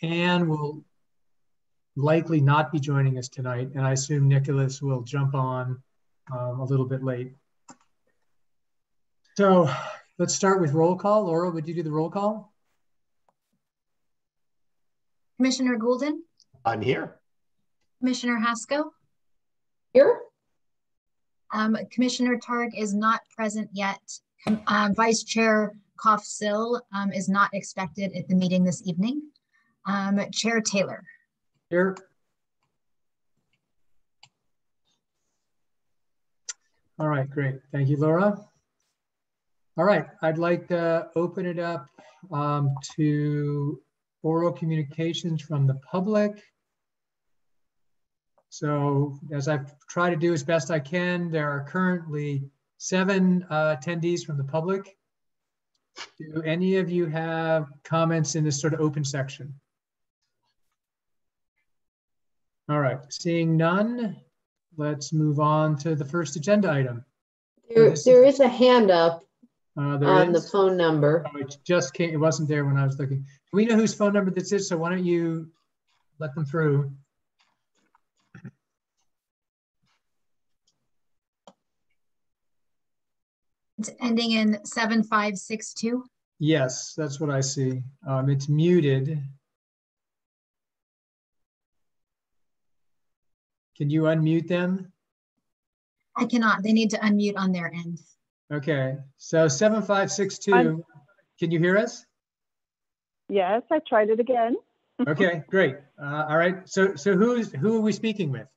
Anne will likely not be joining us tonight, and I assume Nicholas will jump on a little bit late. So let's start with roll call. Laura, would you do the roll call? Commissioner Goulden? I'm here. Commissioner Haskell? Here. Commissioner Targ is not present yet. Vice Chair Koff-Sill is not expected at the meeting this evening. Chair Taylor. Here. All right, great. Thank you, Laura. All right, I'd like to open it up to oral communications from the public. So as I've tried to do as best I can, there are currently 7 attendees from the public. Do any of you have comments in this sort of open section? All right, seeing none, let's move on to the first agenda item. There is a hand up on the phone number. Oh, it just came, it wasn't there when I was looking. Do we know whose phone number this is? So why don't you let them through? It's ending in 7562. Yes, that's what I see. It's muted. Can you unmute them? I cannot. They need to unmute on their end. Okay, so 7562, can you hear us? Yes, I tried it again. Okay, great. All right, so who are we speaking with?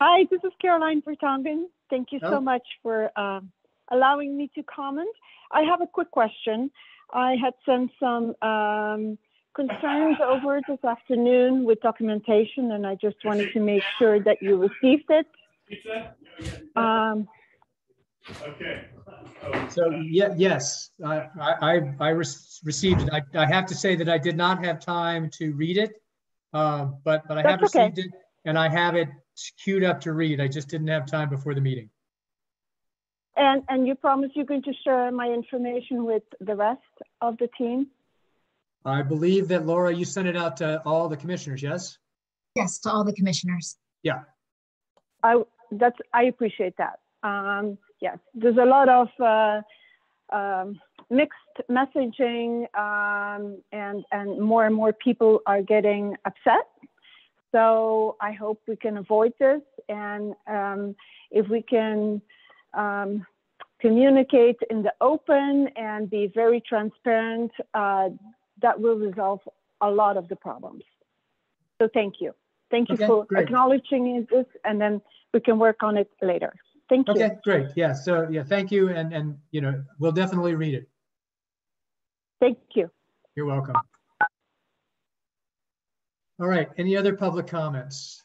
Hi, this is Caroline Vertonghen. Thank you so much for allowing me to comment. I have a quick question. I had sent some concerns over this afternoon with documentation, and I just wanted to make sure that you received it. Okay. So yes, I received it. I have to say that I did not have time to read it, but I have received it, and I have it queued up to read. I just didn't have time before the meeting. And you promise you're going to share my information with the rest of the team? I believe that, Laura, you sent it out to all the commissioners, yes? Yes, to all the commissioners. Yeah. I appreciate that. Yes, there's a lot of mixed messaging, and more people are getting upset. So I hope we can avoid this, and if we can communicate in the open and be very transparent, that will resolve a lot of the problems. So thank you. Thank you for acknowledging this, and then we can work on it later. Thank you. Okay, great. Yeah, so yeah, thank you. And you know, we'll definitely read it. Thank you. You're welcome. All right, any other public comments?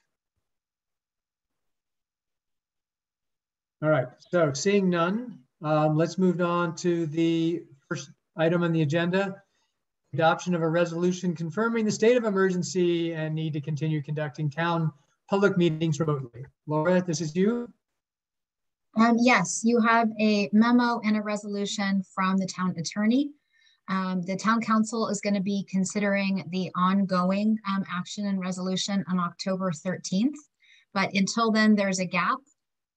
All right, so seeing none, let's move on to the first item on the agenda. Adoption of a resolution confirming the state of emergency and need to continue conducting town public meetings remotely. Laura, this is you. Yes, you have a memo and a resolution from the town attorney. The town council is going to be considering the ongoing action and resolution on October 13th. But until then, there's a gap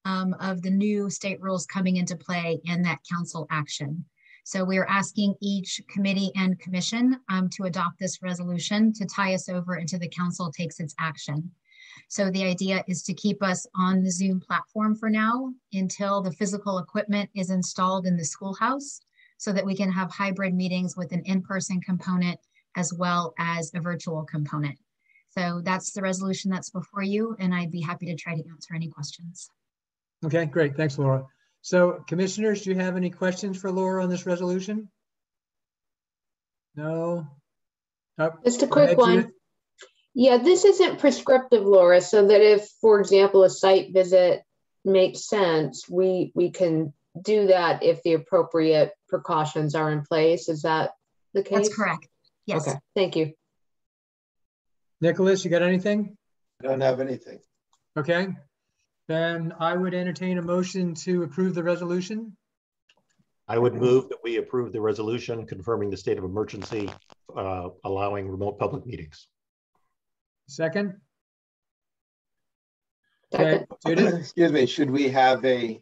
of the new state rules coming into play in that council action. So we are asking each committee and commission to adopt this resolution to tie us over until the council takes its action. So the idea is to keep us on the Zoom platform for now until the physical equipment is installed in the schoolhouse, so that we can have hybrid meetings with an in-person component as well as a virtual component. So that's the resolution that's before you, and I'd be happy to try to answer any questions. Okay, great. Thanks, Laura. So commissioners, do you have any questions for Laura on this resolution? No? Oh, just a quick one. Yeah, this isn't prescriptive, Laura, so that if, for example, a site visit makes sense, we can do that if the appropriate precautions are in place. Is that the case? That's correct. Yes. Okay, thank you. Nicholas, you got anything? I don't have anything. Okay, then I would entertain a motion to approve the resolution. I would move that we approve the resolution confirming the state of emergency, allowing remote public meetings. Second? Second. Judith, Excuse me, should we have a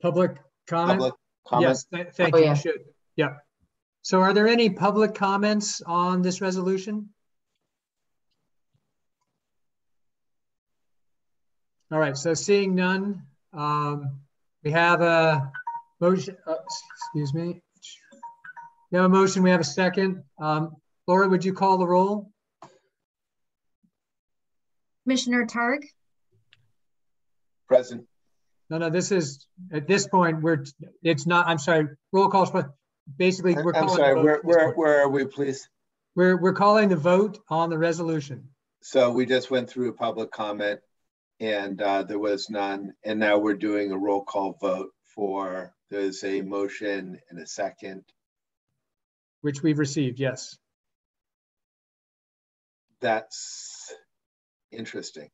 public comment? public comment? Yes, thank Oh, you. yeah. You should. Yeah. So are there any public comments on this resolution? All right, so seeing none, we have a motion, excuse me. We have a motion, we have a second. Laura, would you call the roll? Commissioner Targ, Present. No, this is, at this point, it's not, I'm sorry, roll calls, but basically we're I'm calling. sorry, the vote. where are we, please? We're calling the vote on the resolution. So we just went through public comment and there was none. And now we're doing a roll call vote for, there's a motion and a second. Which we've received, yes. That's interesting.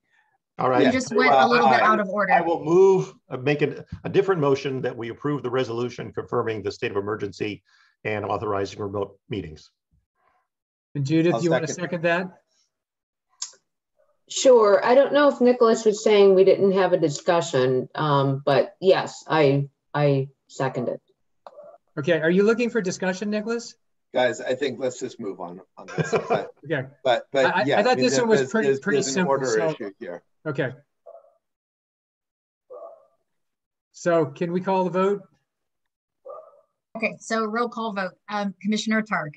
All you right. just went a little bit out of I order. will move, make a different motion that we approve the resolution confirming the state of emergency and authorizing remote meetings. And Judith, I'll you want to second. second that? Sure. I don't know if Nicholas was saying we didn't have a discussion, but yes, I second it. Okay, are you looking for discussion, Nicholas? Guys, I think let's just move on this. Okay, But yeah, I thought this one was pretty there's simple. an order So, issue here. okay. So can we call the vote? Okay, so roll call vote. Commissioner Targ,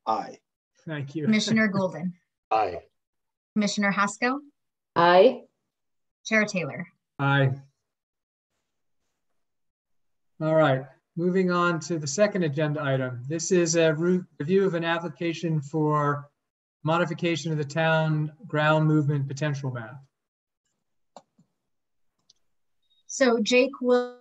Aye. Thank you. Commissioner Golden, Aye. Commissioner Haskell, Aye. Chair Taylor. Aye. All right, moving on to the second agenda item. This is a review of an application for modification of the town ground movement potential map. So Jake will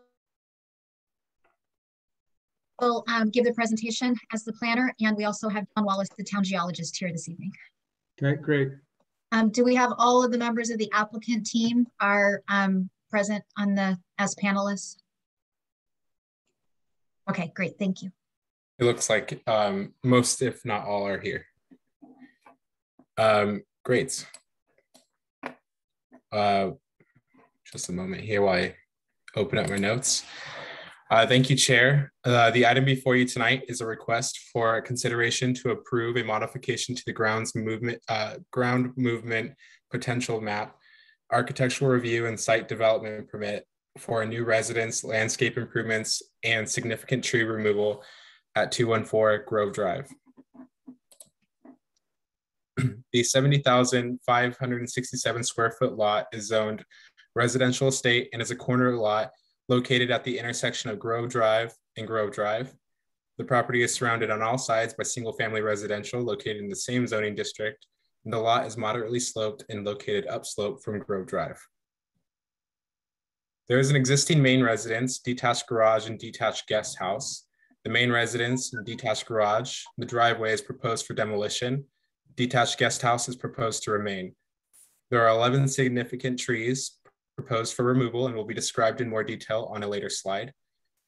give the presentation as the planner, and we also have John Wallace, the town geologist, here this evening. Okay, great. Do we have all of the members of the applicant team are present on as panelists? Okay, great, thank you. It looks like most, if not all, are here. Great. Just a moment here while I open up my notes. Thank you, Chair. The item before you tonight is a request for consideration to approve a modification to the ground movement potential map, architectural review and site development permit for a new residence, landscape improvements, and significant tree removal at 214 Grove Drive. The 70,567 square foot lot is zoned residential estate and is a corner lot located at the intersection of Grove Drive and Grove Drive. The property is surrounded on all sides by single family residential located in the same zoning district, and the lot is moderately sloped and located upslope from Grove Drive. There is an existing main residence, detached garage, and detached guest house. The main residence and detached garage, the driveway is proposed for demolition. Detached guest house is proposed to remain. There are 11 significant trees proposed for removal and will be described in more detail on a later slide.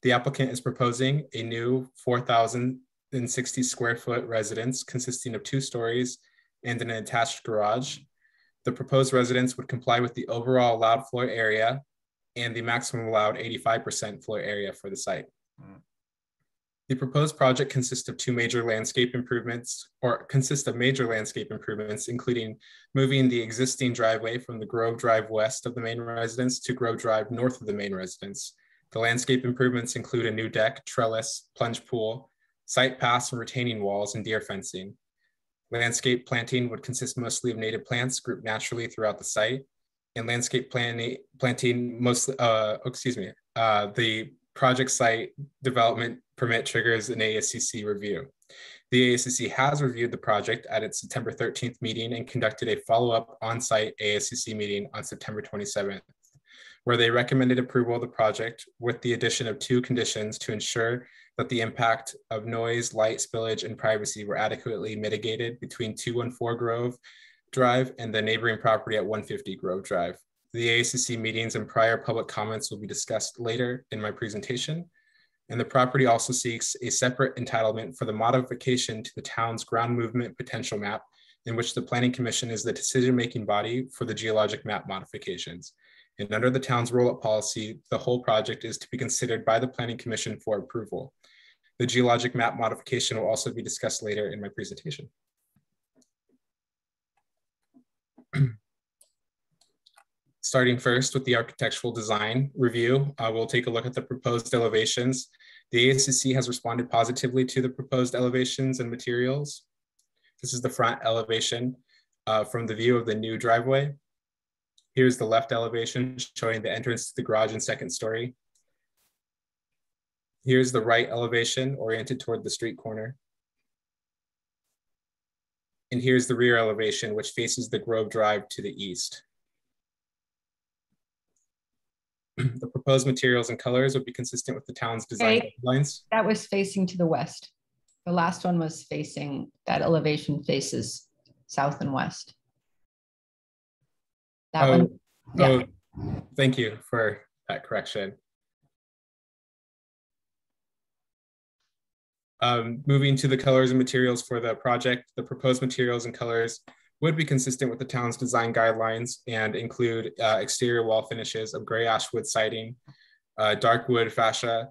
The applicant is proposing a new 4,060 square foot residence consisting of 2 stories and an attached garage. The proposed residence would comply with the overall allowed floor area and the maximum allowed 85% floor area for the site. The proposed project consists of major landscape improvements, including moving the existing driveway from the Grove Drive west of the main residence to Grove Drive north of the main residence. The landscape improvements include a new deck, trellis, plunge pool, site paths and retaining walls, and deer fencing. Landscape planting would consist mostly of native plants grouped naturally throughout the site, and landscape planting mostly, the project site development permit triggers an ASCC review. The ASCC has reviewed the project at its September 13th meeting and conducted a follow-up on-site ASCC meeting on September 27th, where they recommended approval of the project with the addition of 2 conditions to ensure that the impact of noise, light, spillage, and privacy were adequately mitigated between 214 Grove Drive and the neighboring property at 150 Grove Drive. The ASCC meetings and prior public comments will be discussed later in my presentation. And the property also seeks a separate entitlement for the modification to the town's ground movement potential map, in which the Planning Commission is the decision-making body for the geologic map modifications. And under the town's roll-up policy, the whole project is to be considered by the Planning Commission for approval. The geologic map modification will also be discussed later in my presentation. Starting first with the architectural design review, we'll take a look at the proposed elevations. The ASCC has responded positively to the proposed elevations and materials. This is the front elevation from the view of the new driveway. Here's the left elevation showing the entrance to the garage and second story. Here's the right elevation oriented toward the street corner. And here's the rear elevation, which faces the Grove Drive to the east. The proposed materials and colors would be consistent with the town's design guidelines. That was facing to the west. The last one was facing, that elevation faces south and west. That one, yeah. Oh, thank you for that correction. Moving to the colors and materials for the project, the proposed materials and colors would be consistent with the town's design guidelines and include exterior wall finishes of gray ash wood siding, dark wood fascia,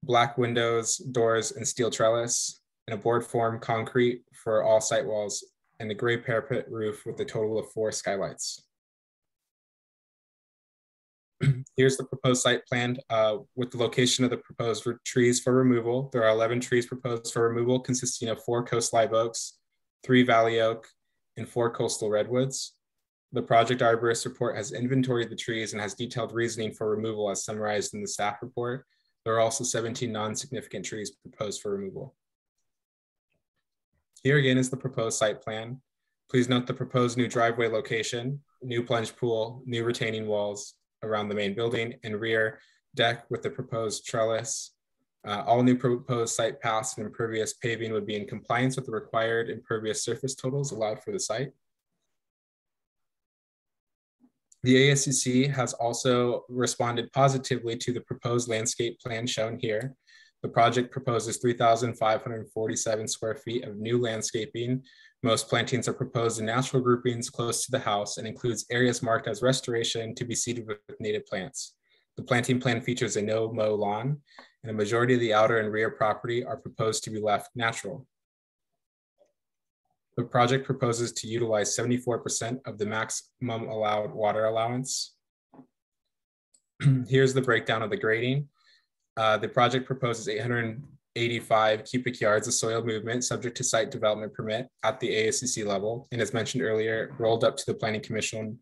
black windows, doors, and steel trellis, and a board form concrete for all site walls, and a gray parapet roof with a total of 4 skylights. Here's the proposed site plan with the location of the proposed trees for removal. There are 11 trees proposed for removal, consisting of 4 coast live oaks, 3 valley oak, and 4 coastal redwoods. The project arborist report has inventoried the trees and has detailed reasoning for removal as summarized in the staff report. There are also 17 non-significant trees proposed for removal. Here again is the proposed site plan. Please note the proposed new driveway location, new plunge pool, new retaining walls around the main building, and rear deck with the proposed trellis. All new proposed site paths and impervious paving would be in compliance with the required impervious surface totals allowed for the site. The ASCC has also responded positively to the proposed landscape plan shown here. The project proposes 3,547 square feet of new landscaping. Most plantings are proposed in natural groupings close to the house and includes areas marked as restoration to be seeded with native plants. The planting plan features a no-mow lawn, and a majority of the outer and rear property are proposed to be left natural. The project proposes to utilize 74% of the maximum allowed water allowance. Here's the breakdown of the grading. The project proposes 885 cubic yards of soil movement subject to site development permit at the ASCC level, and as mentioned earlier, rolled up to the Planning Commission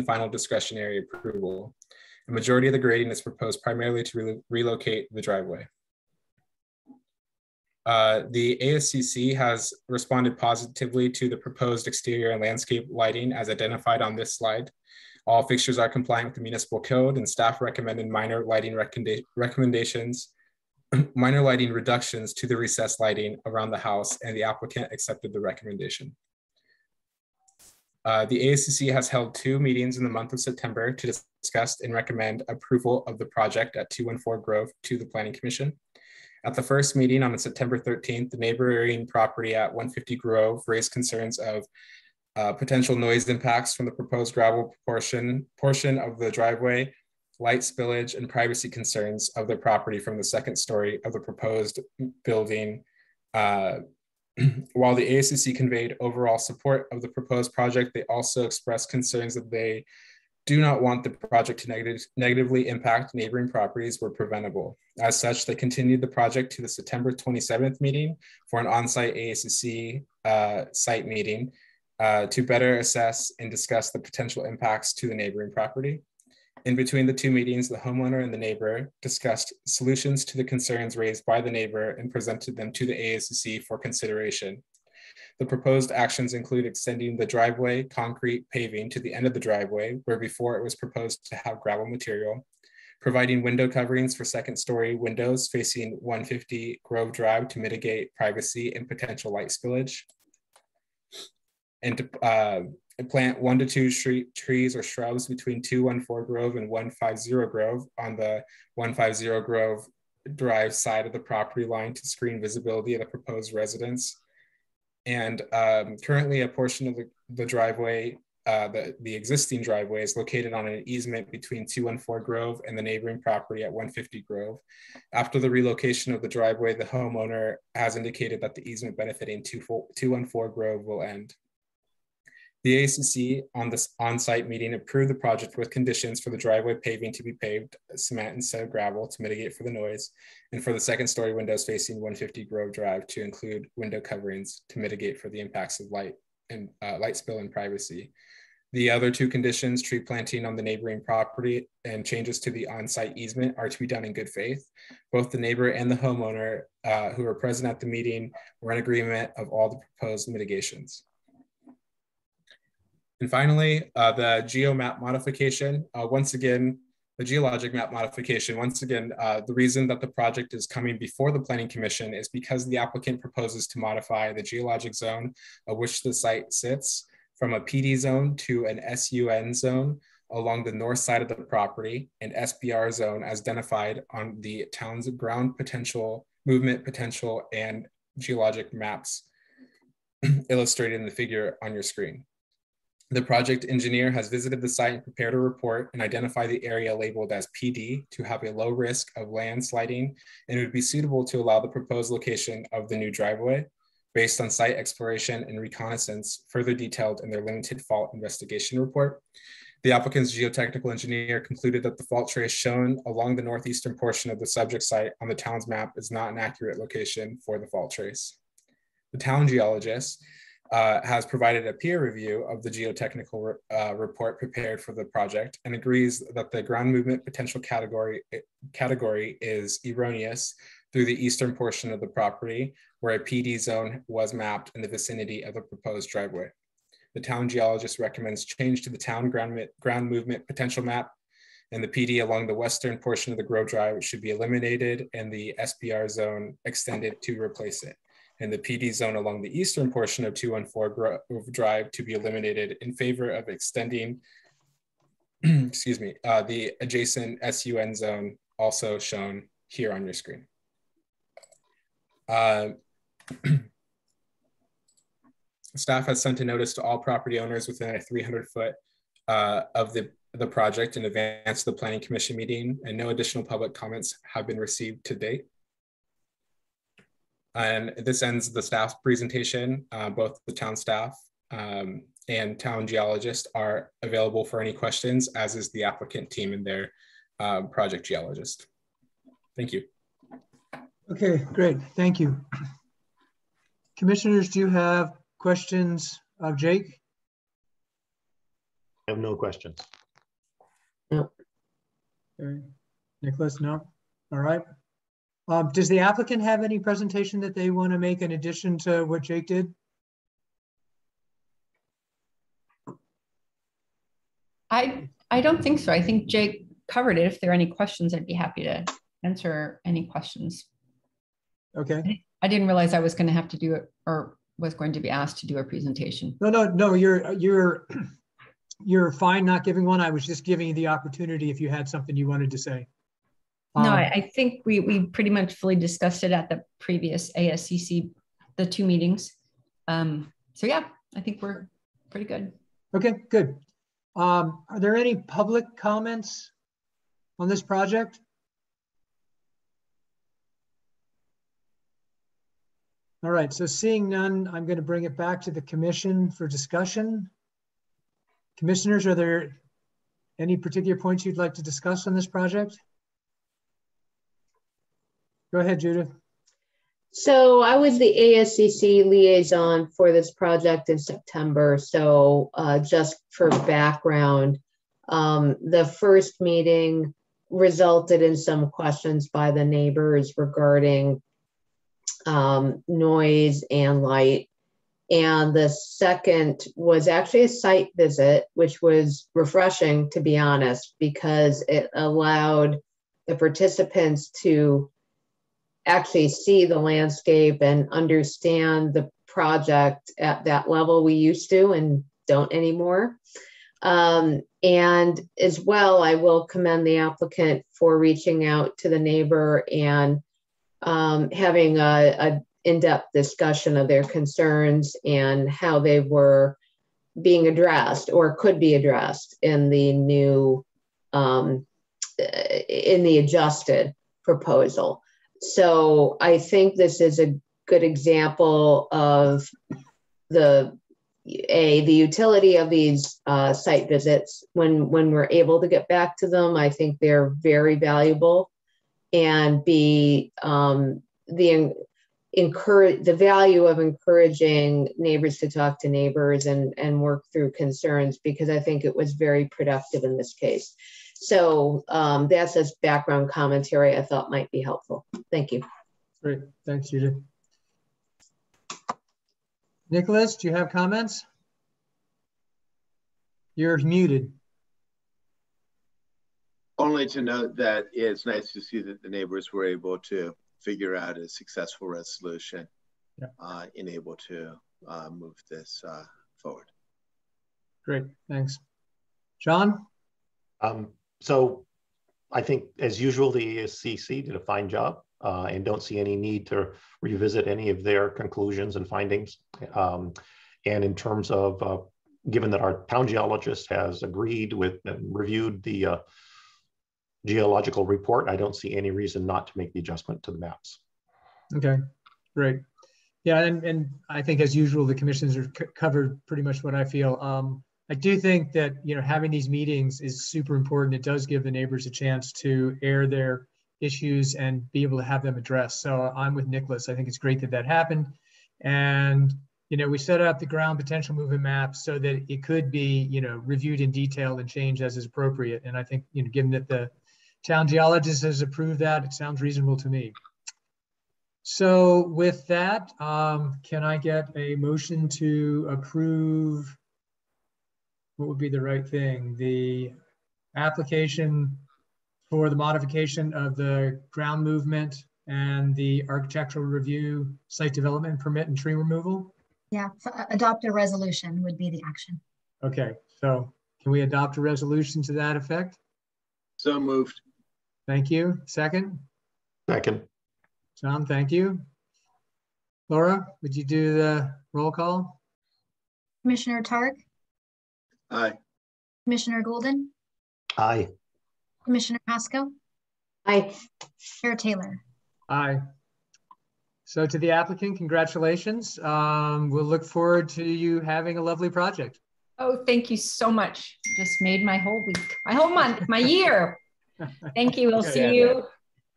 final discretionary approval. The majority of the grading is proposed primarily to relocate the driveway. The ASCC has responded positively to the proposed exterior and landscape lighting as identified on this slide. All fixtures are compliant with the municipal code, and staff recommended minor lighting recommendations, minor lighting reductions to the recessed lighting around the house, and the applicant accepted the recommendation. The ASCC has held 2 meetings in the month of September to discuss and recommend approval of the project at 214 Grove to the Planning Commission. At the first meeting on September 13th, the neighboring property at 150 Grove raised concerns of potential noise impacts from the proposed gravel portion of the driveway, light spillage, and privacy concerns of the property from the second story of the proposed building. While the ASCC conveyed overall support of the proposed project, they also expressed concerns that they do not want the project to negatively impact neighboring properties where preventable. As such, they continued the project to the September 27th meeting for an on-site ASCC site meeting to better assess and discuss the potential impacts to the neighboring property. In between the 2 meetings, the homeowner and the neighbor discussed solutions to the concerns raised by the neighbor and presented them to the ASCC for consideration. The proposed actions include extending the driveway concrete paving to the end of the driveway, where before it was proposed to have gravel material, providing window coverings for second story windows facing 150 Grove Drive to mitigate privacy and potential light spillage, and to plant 1 to 2 street trees or shrubs between 214 Grove and 150 Grove on the 150 Grove drive side of the property line to screen visibility of the proposed residence. And currently a portion of the driveway, the existing driveway, is located on an easement between 214 Grove and the neighboring property at 150 Grove. After the relocation of the driveway, the homeowner has indicated that the easement benefiting 214 Grove will end. The AACC on this on-site meeting approved the project with conditions for the driveway paving to be paved cement instead of gravel to mitigate for the noise, and for the second story windows facing 150 Grove Drive to include window coverings to mitigate for the impacts of light and light spill and privacy. The other two conditions, tree planting on the neighboring property and changes to the on-site easement, are to be done in good faith. Both the neighbor and the homeowner who were present at the meeting were in agreement of all the proposed mitigations. And finally, the geomap modification. Once again, the geologic map modification. Once again, the reason that the project is coming before the Planning Commission is because the applicant proposes to modify the geologic zone of which the site sits from a PD zone to an SUN zone along the north side of the property, and SBR zone as identified on the town's ground potential, movement potential, and geologic maps illustrated in the figure on your screen. The project engineer has visited the site and prepared a report and identified the area labeled as PD to have a low risk of landsliding, and it would be suitable to allow the proposed location of the new driveway based on site exploration and reconnaissance further detailed in their limited fault investigation report. The applicant's geotechnical engineer concluded that the fault trace shown along the northeastern portion of the subject site on the town's map is not an accurate location for the fault trace. The town geologist has provided a peer review of the geotechnical report prepared for the project and agrees that the ground movement potential category is erroneous through the eastern portion of the property where a PD zone was mapped in the vicinity of the proposed driveway. The town geologist recommends change to the town ground movement potential map, and the PD along the western portion of the Grove Drive should be eliminated and the SBR zone extended to replace it, and the PD zone along the eastern portion of 214 Grove Drive to be eliminated in favor of extending, excuse me, the adjacent SUN zone also shown here on your screen. Staff has sent a notice to all property owners within a 300-foot of the project in advance of the Planning Commission meeting, and no additional public comments have been received to date. And this ends the staff's presentation. Both the town staff and town geologist are available for any questions, as is the applicant team and their project geologist. Thank you. Okay, great. Thank you. Commissioners, do you have questions of Jake? I have no questions. No. Okay. Nicholas, no? All right. Does the applicant have any presentation that they want to make in addition to what Jake did? I don't think so. I think Jake covered it. If there are any questions, I'd be happy to answer any questions. Okay. I didn't realize I was going to have to do it, or was going to be asked to do a presentation. No, you're fine not giving one. I was just giving you the opportunity if you had something you wanted to say. No, I think we pretty much fully discussed it at the previous ASCC, the 2 meetings. So yeah, I think we're pretty good. Okay, good. Are there any public comments on this project? All right, so seeing none, I'm going to bring it back to the commission for discussion. Commissioners, are there any particular points you'd like to discuss on this project? Go ahead, Judith. So I was the ASCC liaison for this project in September. So just for background, the first meeting resulted in some questions by the neighbors regarding noise and light. And the second was actually a site visit, which was refreshing, to be honest, because it allowed the participants to actually see the landscape and understand the project at that level we used to and don't anymore. And And as well, I will commend the applicant for reaching out to the neighbor and having a in-depth discussion of their concerns and how they were being addressed or could be addressed in the new, in the adjusted proposal. So I think this is a good example of the utility of these site visits. When we're able to get back to them, I think they're very valuable, and the value of encouraging neighbors to talk to neighbors and work through concerns, because I think it was very productive in this case. So that's as background commentary I thought might be helpful. Thank you. Great, thanks, Judith. Nicholas, do you have comments? You're muted. Only to note that it's nice to see that the neighbors were able to figure out a successful resolution, and able to move this forward. Great, thanks. John? So I think, as usual, the ASCC did a fine job, and don't see any need to revisit any of their conclusions and findings. And in terms of, given that our town geologist has agreed with and reviewed the geological report, I don't see any reason not to make the adjustment to the maps. Okay, great. Yeah, and I think, as usual, the commissions are covered pretty much what I feel. I do think that, you know, having these meetings is super important. It does give the neighbors a chance to air their issues and be able to have them addressed. So I'm with Nicholas. I think it's great that that happened. And, you know, we set up the ground potential movement map so that it could be, you know, reviewed in detail and changed as is appropriate. And I think, you know, given that the town geologist has approved that, it sounds reasonable to me. So with that, can I get a motion to approve, what would be the right thing? The application for the modification of the ground movement and the architectural review, site development permit, and tree removal? Yeah, adopt a resolution would be the action. Okay, so can we adopt a resolution to that effect? So moved. Thank you. Second? Second. John, thank you. Laura, would you do the roll call? Commissioner Targ? Aye. Commissioner Golden? Aye. Commissioner Pasco? Aye. Chair Taylor? Aye. So to the applicant, congratulations. We'll look forward to you having a lovely project. Oh, thank you so much. Just made my whole week, my whole month, my year. Thank you. We'll see you.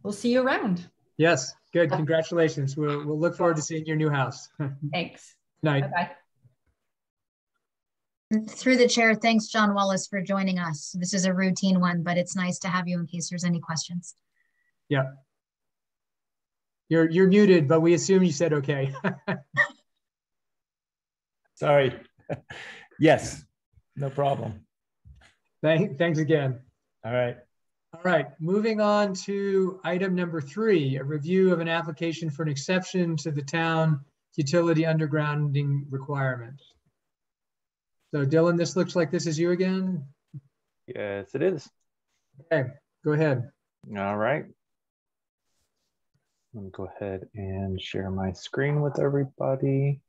We'll see you around. Yes, good. Congratulations. We'll look forward to seeing your new house. Thanks. Night. Bye-bye. Through the chair, thanks, John Wallace, for joining us. This is a routine one, but it's nice to have you in case there's any questions. Yeah. You're muted, but we assume you said okay. Sorry. Yes, no problem. Thanks again. All right. All right, moving on to item number 3, a review of an application for an exception to the town utility undergrounding requirement. So Dylan, this looks like this is you again. Yes, it is. Okay, go ahead. All right. Let me go ahead and share my screen with everybody.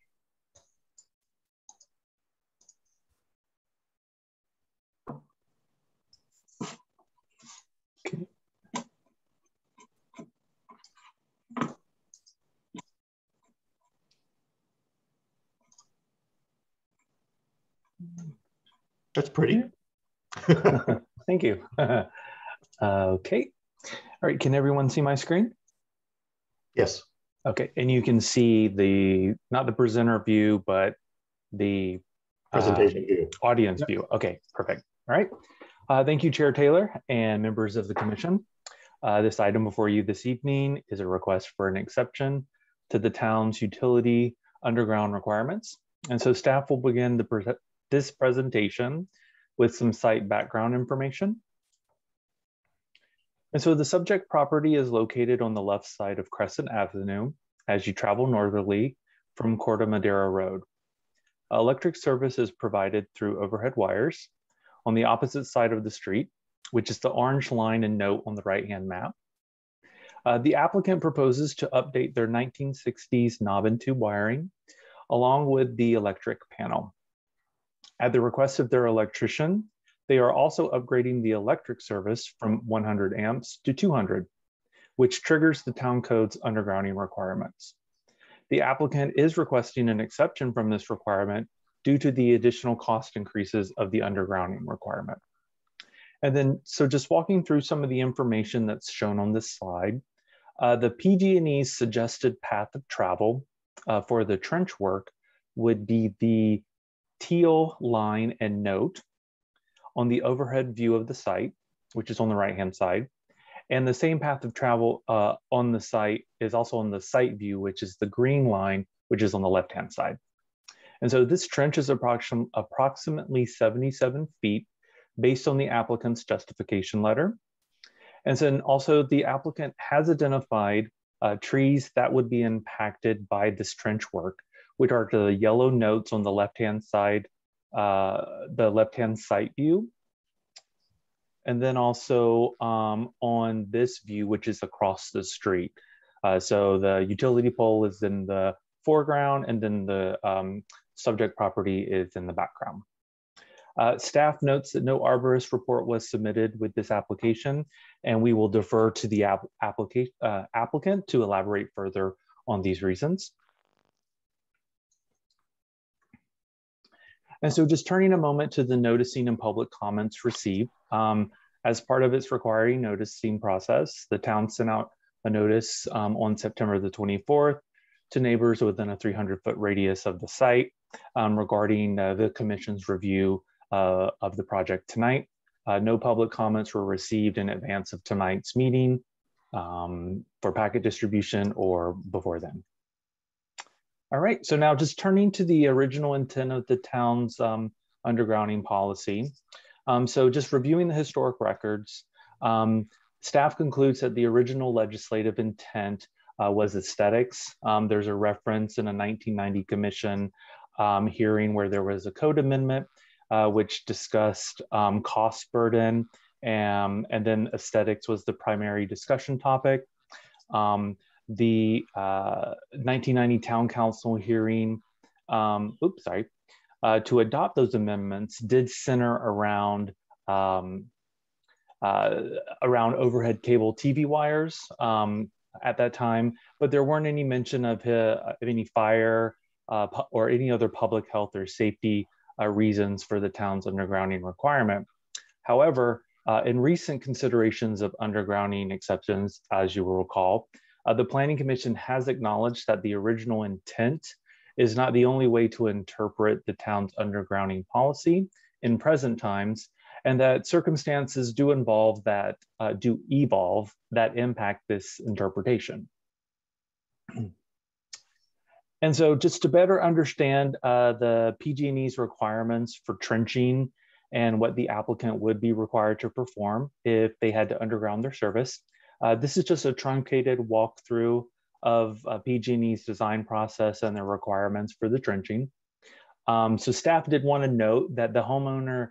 Okay. That's pretty. Thank you. Okay. All right. Can everyone see my screen? Yes. Okay. And you can see the, not the presenter view, but the Presentation view. Audience Yep. view. Okay, perfect. All right. Thank you, Chair Taylor and members of the commission. This item before you this evening is a request for an exception to the town's utility underground requirements. And so staff will begin this presentation with some site background information. And so the subject property is located on the left side of Crescent Avenue as you travel northerly from Corte Madera Road. Electric service is provided through overhead wires. on the opposite side of the street, which is the orange line and note on the right-hand map. The applicant proposes to update their 1960s knob and tube wiring along with the electric panel. At the request of their electrician, they are also upgrading the electric service from 100 amps to 200, which triggers the town code's undergrounding requirements. The applicant is requesting an exception from this requirement due to the additional cost increases of the undergrounding requirement. And then, so just walking through some of the information that's shown on this slide, the PG&E's suggested path of travel for the trench work would be the teal line and note on the overhead view of the site, which is on the right-hand side. And the same path of travel on the site is also on the site view, which is the green line, which is on the left-hand side. And so this trench is approximately 77 feet based on the applicant's justification letter. And then also the applicant has identified trees that would be impacted by this trench work, which are the yellow notes on the left-hand side, the left-hand site view. And then also on this view, which is across the street. So the utility pole is in the foreground and then the subject property is in the background. Staff notes that no arborist report was submitted with this application, and we will defer to the applicant to elaborate further on these reasons. And so just turning a moment to the noticing and public comments received. As part of its requiring noticing process, the town sent out a notice on September the 24th to neighbors within a 300-foot radius of the site regarding the commission's review of the project tonight. No public comments were received in advance of tonight's meeting for packet distribution or before then. All right, so now just turning to the original intent of the town's undergrounding policy. So just reviewing the historic records, staff concludes that the original legislative intent was aesthetics. There's a reference in a 1990 commission hearing where there was a code amendment which discussed cost burden, and then aesthetics was the primary discussion topic. The 1990 Town Council hearing, to adopt those amendments did center around overhead cable TV wires at that time, but there weren't any mention of any fire or any other public health or safety reasons for the town's undergrounding requirement. However, in recent considerations of undergrounding exceptions, as you will recall, the Planning Commission has acknowledged that the original intent is not the only way to interpret the town's undergrounding policy in present times, and that circumstances do evolve that impact this interpretation. And so just to better understand the PG&E's requirements for trenching and what the applicant would be required to perform if they had to underground their service, this is just a truncated walkthrough of PG&E's design process and their requirements for the trenching. So staff did want to note that the homeowner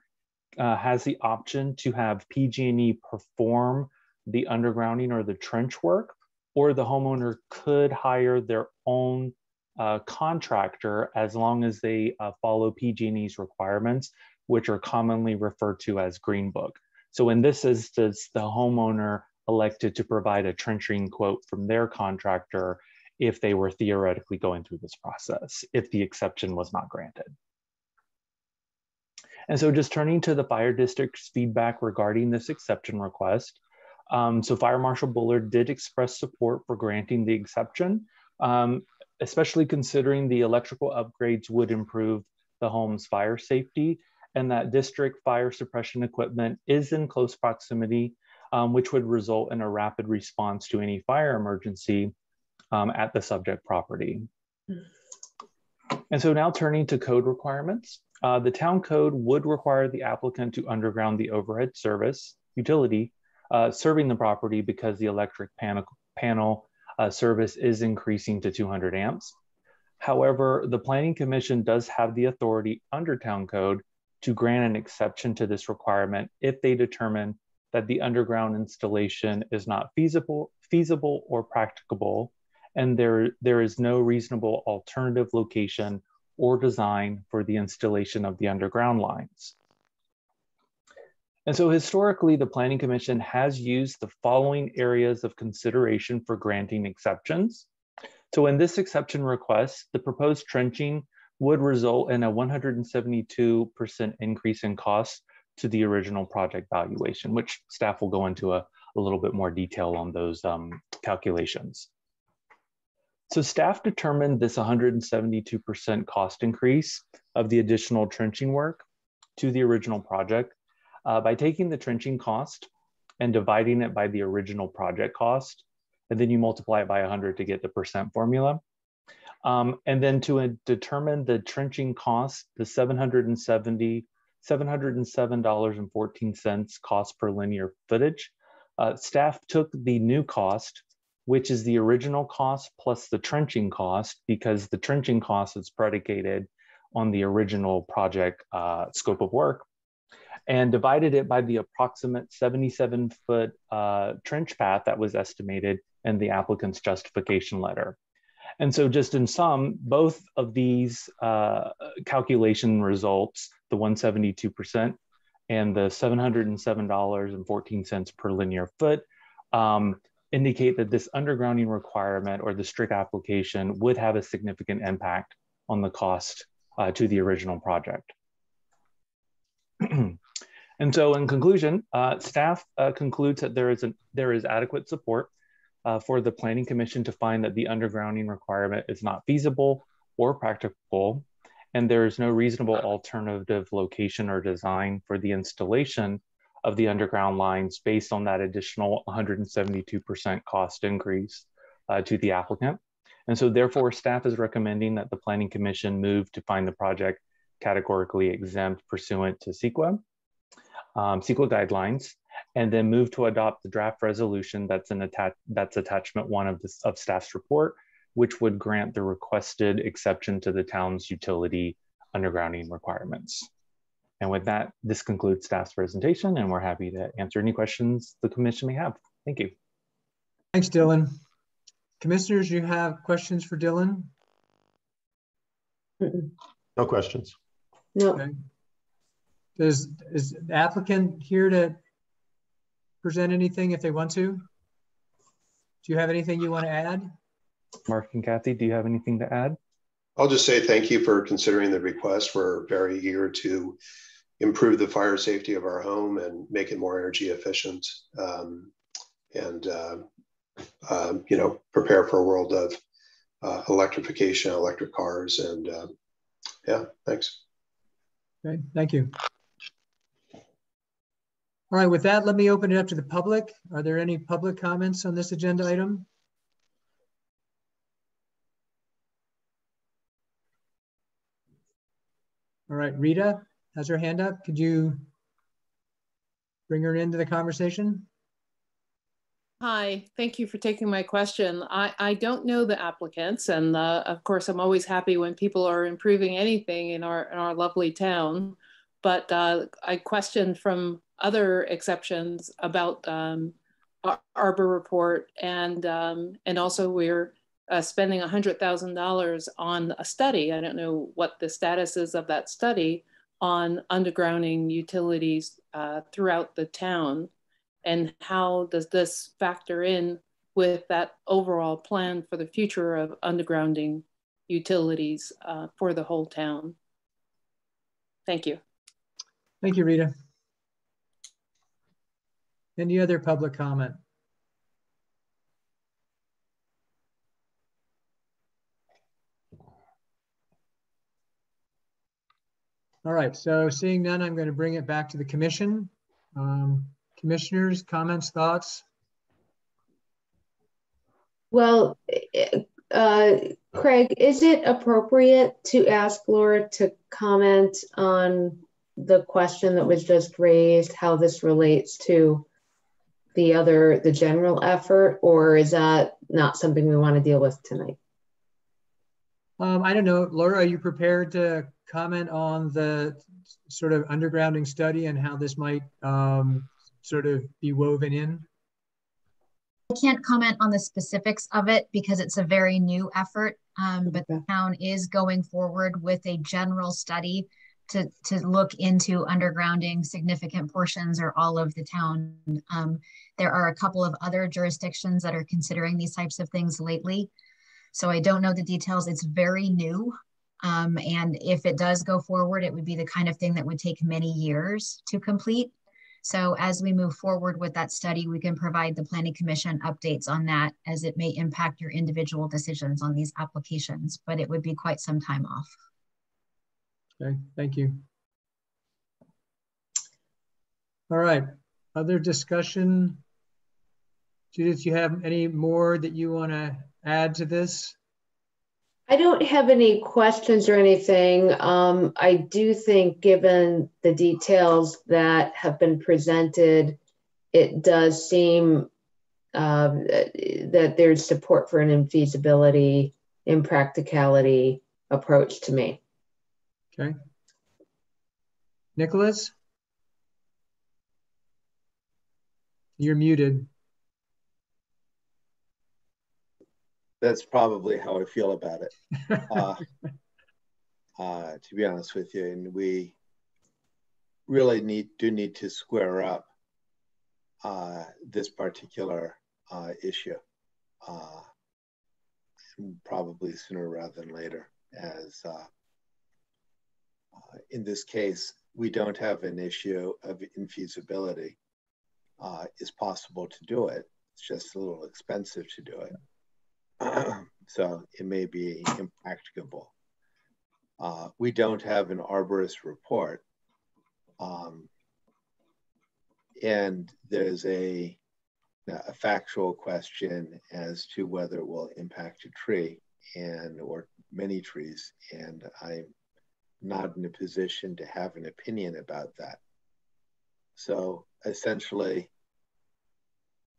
has the option to have PG&E perform the undergrounding or the trench work, or the homeowner could hire their own contractor as long as they follow PG&E's requirements, which are commonly referred to as Green Book. So in this instance, the homeowner elected to provide a trenching quote from their contractor if they were theoretically going through this process, if the exception was not granted. And so just turning to the fire district's feedback regarding this exception request. So Fire Marshal Bullard did express support for granting the exception, especially considering the electrical upgrades would improve the home's fire safety, and that district fire suppression equipment is in close proximity, which would result in a rapid response to any fire emergency at the subject property. And so now turning to code requirements, the town code would require the applicant to underground the overhead service utility serving the property because the electric panel service is increasing to 200 amps. However, the Planning Commission does have the authority under town code to grant an exception to this requirement if they determine that the underground installation is not feasible or practicable, and there is no reasonable alternative location or design for the installation of the underground lines. And so historically, the Planning Commission has used the following areas of consideration for granting exceptions. So in this exception request, the proposed trenching would result in a 172% increase in cost to the original project valuation, which staff will go into a little bit more detail on those calculations. So staff determined this 172% cost increase of the additional trenching work to the original project by taking the trenching cost and dividing it by the original project cost, and then you multiply it by 100 to get the percent formula. And then to determine the trenching cost, the $707.14 cost per linear footage, staff took the new cost, which is the original cost plus the trenching cost, because the trenching cost is predicated on the original project scope of work, and divided it by the approximate 77-foot trench path that was estimated in the applicant's justification letter. And so just in sum, both of these calculation results, the 172% and the $707.14 per linear foot, indicate that this undergrounding requirement or the strict application would have a significant impact on the cost to the original project. And so in conclusion, staff concludes that there is adequate support for the Planning Commission to find that the undergrounding requirement is not feasible or practicable, and there is no reasonable alternative location or design for the installation of the underground lines based on that additional 172% cost increase to the applicant. And so therefore, staff is recommending that the Planning Commission move to find the project categorically exempt pursuant to CEQA guidelines, and then move to adopt the draft resolution that's attachment 1 of staff's report, which would grant the requested exception to the town's utility undergrounding requirements. And with that, this concludes staff's presentation, and we're happy to answer any questions the commission may have. Thank you. Thanks, Dylan. Commissioners, you have questions for Dylan? No questions. No. Okay. Is the applicant here to present anything if they want to? Do you have anything you want to add? Mark and Kathy, do you have anything to add? I'll just say thank you for considering the request. We're very eager to improve the fire safety of our home and make it more energy efficient, you know, prepare for a world of electrification, electric cars, and yeah, thanks. Okay, thank you. All right, with that, let me open it up to the public. Are there any public comments on this agenda item? All right, Rita has her hand up. Could you bring her into the conversation? Hi, thank you for taking my question. I don't know the applicants, and of course, I'm always happy when people are improving anything in our lovely town. But I questioned from other exceptions about Arbor Report, and also we're spending $100,000 on a study. I don't know what the status is of that study on undergrounding utilities throughout the town, and how does this factor in with that overall plan for the future of undergrounding utilities for the whole town? Thank you. Thank you, Rita. Any other public comment? All right, so seeing none, I'm going to bring it back to the commission. Commissioners, comments, thoughts? Well, Craig, is it appropriate to ask Laura to comment on the question that was just raised, how this relates to the general effort, or is that not something we want to deal with tonight? I don't know. Laura, are you prepared to comment on the sort of undergrounding study and how this might sort of be woven in? I can't comment on the specifics of it because it's a very new effort, but the town is going forward with a general study to look into undergrounding significant portions or all of the town. There are a couple of other jurisdictions that are considering these types of things lately. So I don't know the details. It's very new. And if it does go forward, it would be the kind of thing that would take many years to complete. So as we move forward with that study, we can provide the Planning Commission updates on that as it may impact your individual decisions on these applications, but it would be quite some time off. Okay, thank you. All right, other discussion? Judith, you have any more that you want to add to this? I don't have any questions or anything. I do think given the details that have been presented, it does seem that there's support for an infeasibility, impracticality approach to me. Okay. Nicholas? You're muted. That's probably how I feel about it, to be honest with you. And we really do need to square up this particular issue, probably sooner rather than later, as in this case, we don't have an issue of infeasibility. It's possible to do it. It's just a little expensive to do it. So it may be impracticable. We don't have an arborist report. And there's a factual question as to whether it will impact a tree or many trees. And I'm not in a position to have an opinion about that. So essentially,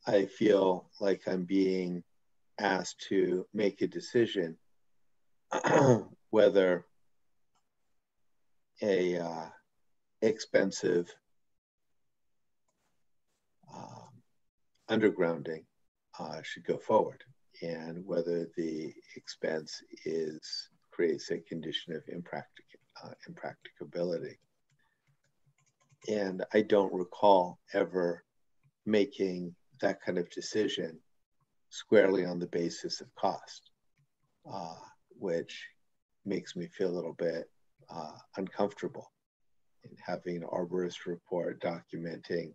I feel like I'm being asked to make a decision whether a expensive undergrounding should go forward, and whether the expense creates a condition of impracticability. And I don't recall ever making that kind of decision squarely on the basis of cost, which makes me feel a little bit uncomfortable in having an arborist report documenting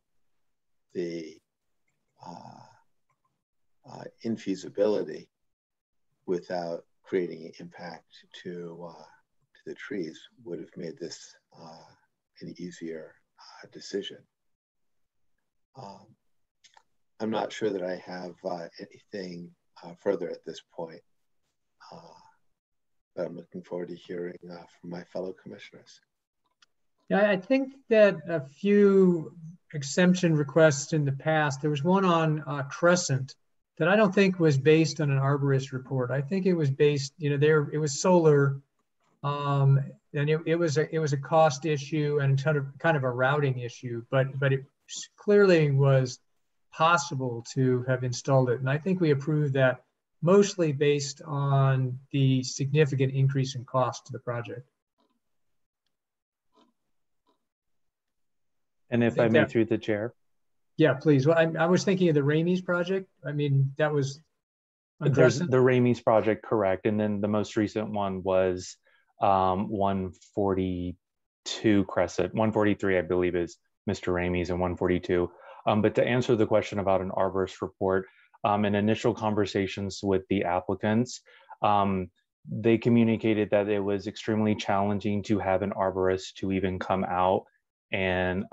the infeasibility without creating an impact to the trees would have made this an easier decision. I'm not sure that I have anything further at this point, but I'm looking forward to hearing from my fellow commissioners. Yeah, I think that a few exemption requests in the past, there was one on Crescent that I don't think was based on an arborist report. I think it was based, it was solar, and it was a cost issue and kind of a routing issue, but it clearly was possible to have installed it. And I think we approved that mostly based on the significant increase in cost to the project. And if I may, through the chair. Yeah, please. Well, I was thinking of the Ramey's project. I mean, that was there's the Ramey's project, correct. And then the most recent one was 142 Crescent, 143, I believe, is Mr. Ramey's, and 142. But to answer the question about an arborist report, in initial conversations with the applicants, they communicated that it was extremely challenging to have an arborist to even come out and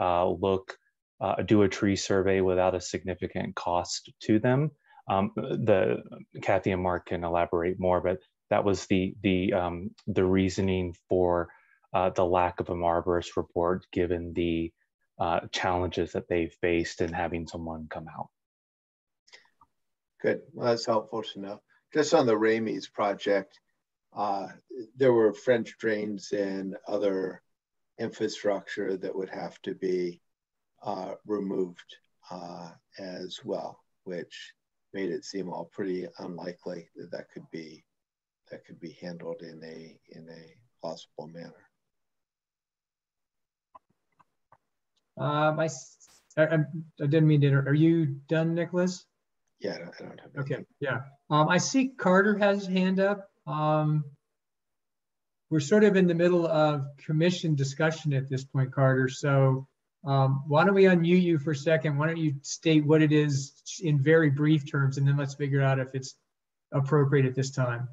do a tree survey without a significant cost to them. Kathy and Mark can elaborate more, but that was the reasoning for the lack of an arborist report, given the challenges that they faced in having someone come out. Good. Well, that's helpful to know. Just on the Ramey's project, there were French drains and other infrastructure that would have to be removed as well, which made it seem all pretty unlikely that that could be handled in a plausible manner. I didn't mean to. Are you done, Nicholas? Yeah, I don't have. Okay, yeah. I see Carter has his hand up. We're sort of in the middle of commission discussion at this point, Carter. So why don't we unmute you for a second? Why don't you state what it is in very brief terms, and then let's figure out if it's appropriate at this time.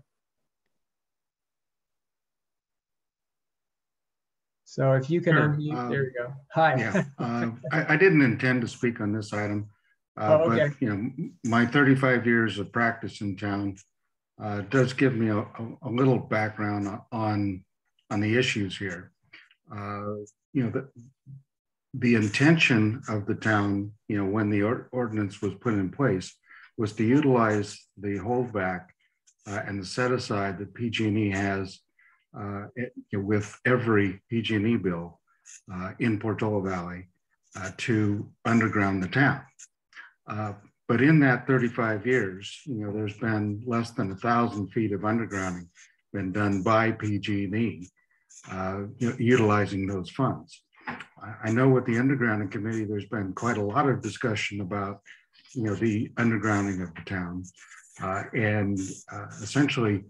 So if you can unmute, there you go. Hi. Yeah, I didn't intend to speak on this item, okay. but you know, my 35 years of practice in town does give me a little background on the issues here. You know, the intention of the town, you know, when the ordinance was put in place, was to utilize the holdback and the set aside that PG&E has with every PG&E bill in Portola Valley to underground the town. But in that 35 years, you know, there's been less than 1,000 feet of undergrounding been done by PG&E, you know, utilizing those funds. I know with the undergrounding committee, there's been quite a lot of discussion about, you know, the undergrounding of the town. Essentially,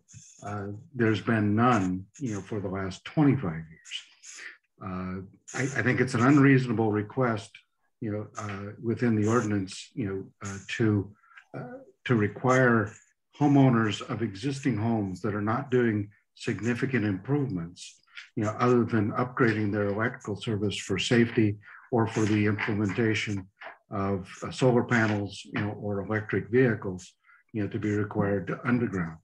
there's been none, you know, for the last 25 years. I think it's an unreasonable request, you know, within the ordinance, you know, to require homeowners of existing homes that are not doing significant improvements, you know, other than upgrading their electrical service for safety or for the implementation of solar panels, you know, or electric vehicles, you know, to be required to underground.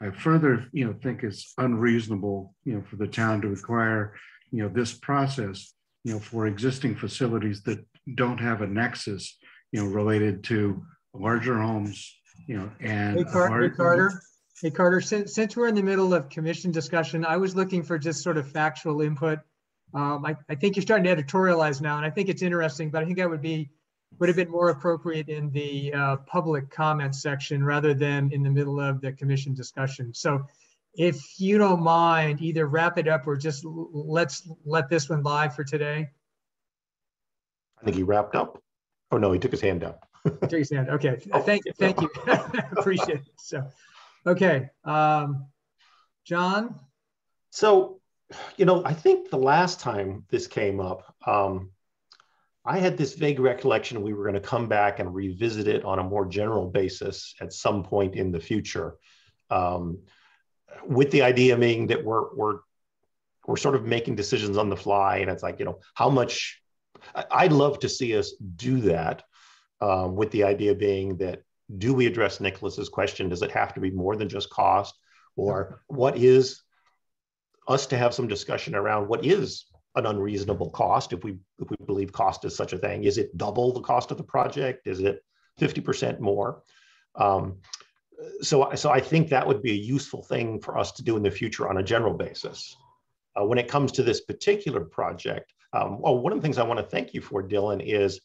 I further, you know, think it's unreasonable, you know, for the town to require, you know, this process, you know, for existing facilities that don't have a nexus, you know, related to larger homes, you know, and Hey Carter, since we're in the middle of commission discussion, I was looking for just sort of factual input. I think you're starting to editorialize now, and I think it's interesting, but I think that would have been more appropriate in the public comment section rather than in the middle of the commission discussion. So if you don't mind, either wrap it up or just let's let this one live for today. I think he wrapped up. Oh no, he took his hand down. Took his hand. Okay, thank you. Appreciate it. So, okay, John. So, you know, I think the last time this came up, I had this vague recollection we were going to come back and revisit it on a more general basis at some point in the future, with the idea being that we're sort of making decisions on the fly, and it's like, you know, how much. I'd love to see us do that, with the idea being that, do we address Nicholas's question? Does it have to be more than just cost, or what is us to have some discussion around what is an unreasonable cost if we believe cost is such a thing? Is it double the cost of the project? Is it 50% more? So I think that would be a useful thing for us to do in the future on a general basis. When it comes to this particular project, one of the things I want to thank you for, Dylan, is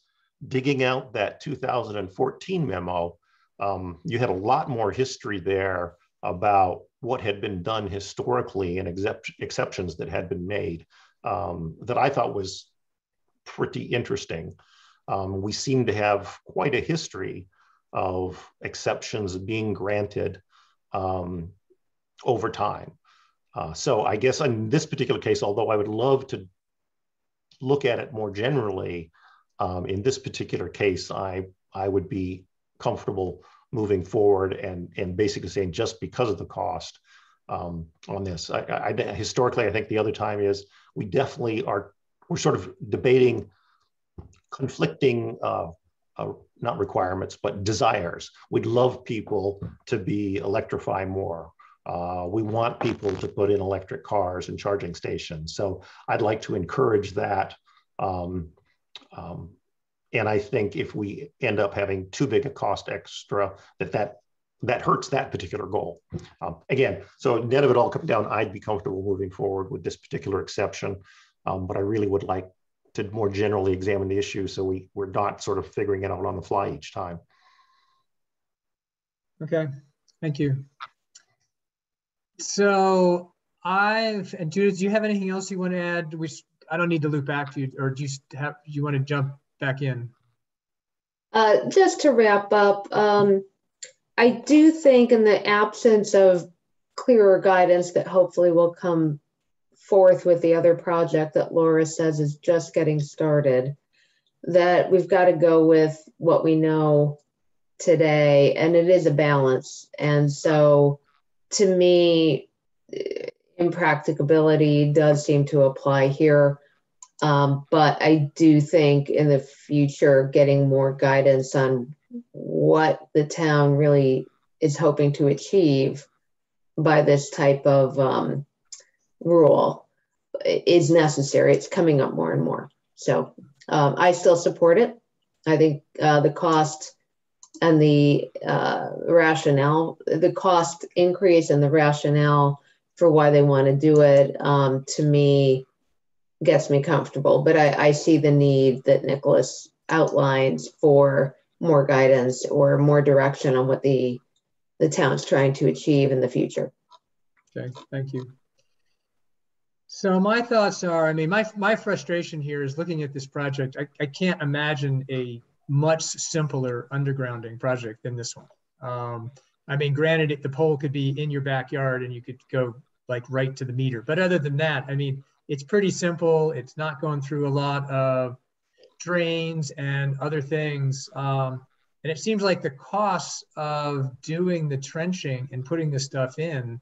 digging out that 2014 memo. You had a lot more history there about what had been done historically and exceptions that had been made, that I thought was pretty interesting. We seem to have quite a history of exceptions being granted over time. So I guess in this particular case, although I would love to look at it more generally, in this particular case, I would be comfortable moving forward and basically saying, just because of the cost on this. Historically, I think the other time is we definitely we're sort of debating conflicting, not requirements, but desires. We'd love people to electrify more. We want people to put in electric cars and charging stations. So I'd like to encourage that. And I think if we end up having too big a cost extra, that hurts that particular goal. Again, so net of it all coming down, I'd be comfortable moving forward with this particular exception. But I really would like to more generally examine the issue so we're not sort of figuring it out on the fly each time. Okay, thank you. So and Judith, do you have anything else you want to add? I don't need to loop back to you, or do you want to jump back in? Just to wrap up, I do think in the absence of clearer guidance that hopefully will come forth with the other project that Laura says is just getting started, that we've got to go with what we know today, and it is a balance. And so to me, impracticability does seem to apply here. But I do think in the future, getting more guidance on what the town really is hoping to achieve by this type of rule is necessary. It's coming up more and more. So I still support it. I think the cost and the rationale, the cost increase and the rationale for why they want to do it, to me, gets me comfortable. But I see the need that Nicholas outlines for more guidance or more direction on what the town's trying to achieve in the future. Okay, thank you. So my thoughts are, I mean, my frustration here is looking at this project. I can't imagine a much simpler undergrounding project than this one. I mean, granted, the pole could be in your backyard and you could go like right to the meter. But other than that, I mean, it's pretty simple. It's not going through a lot of drains and other things. And it seems like the costs of doing the trenching and putting this stuff in,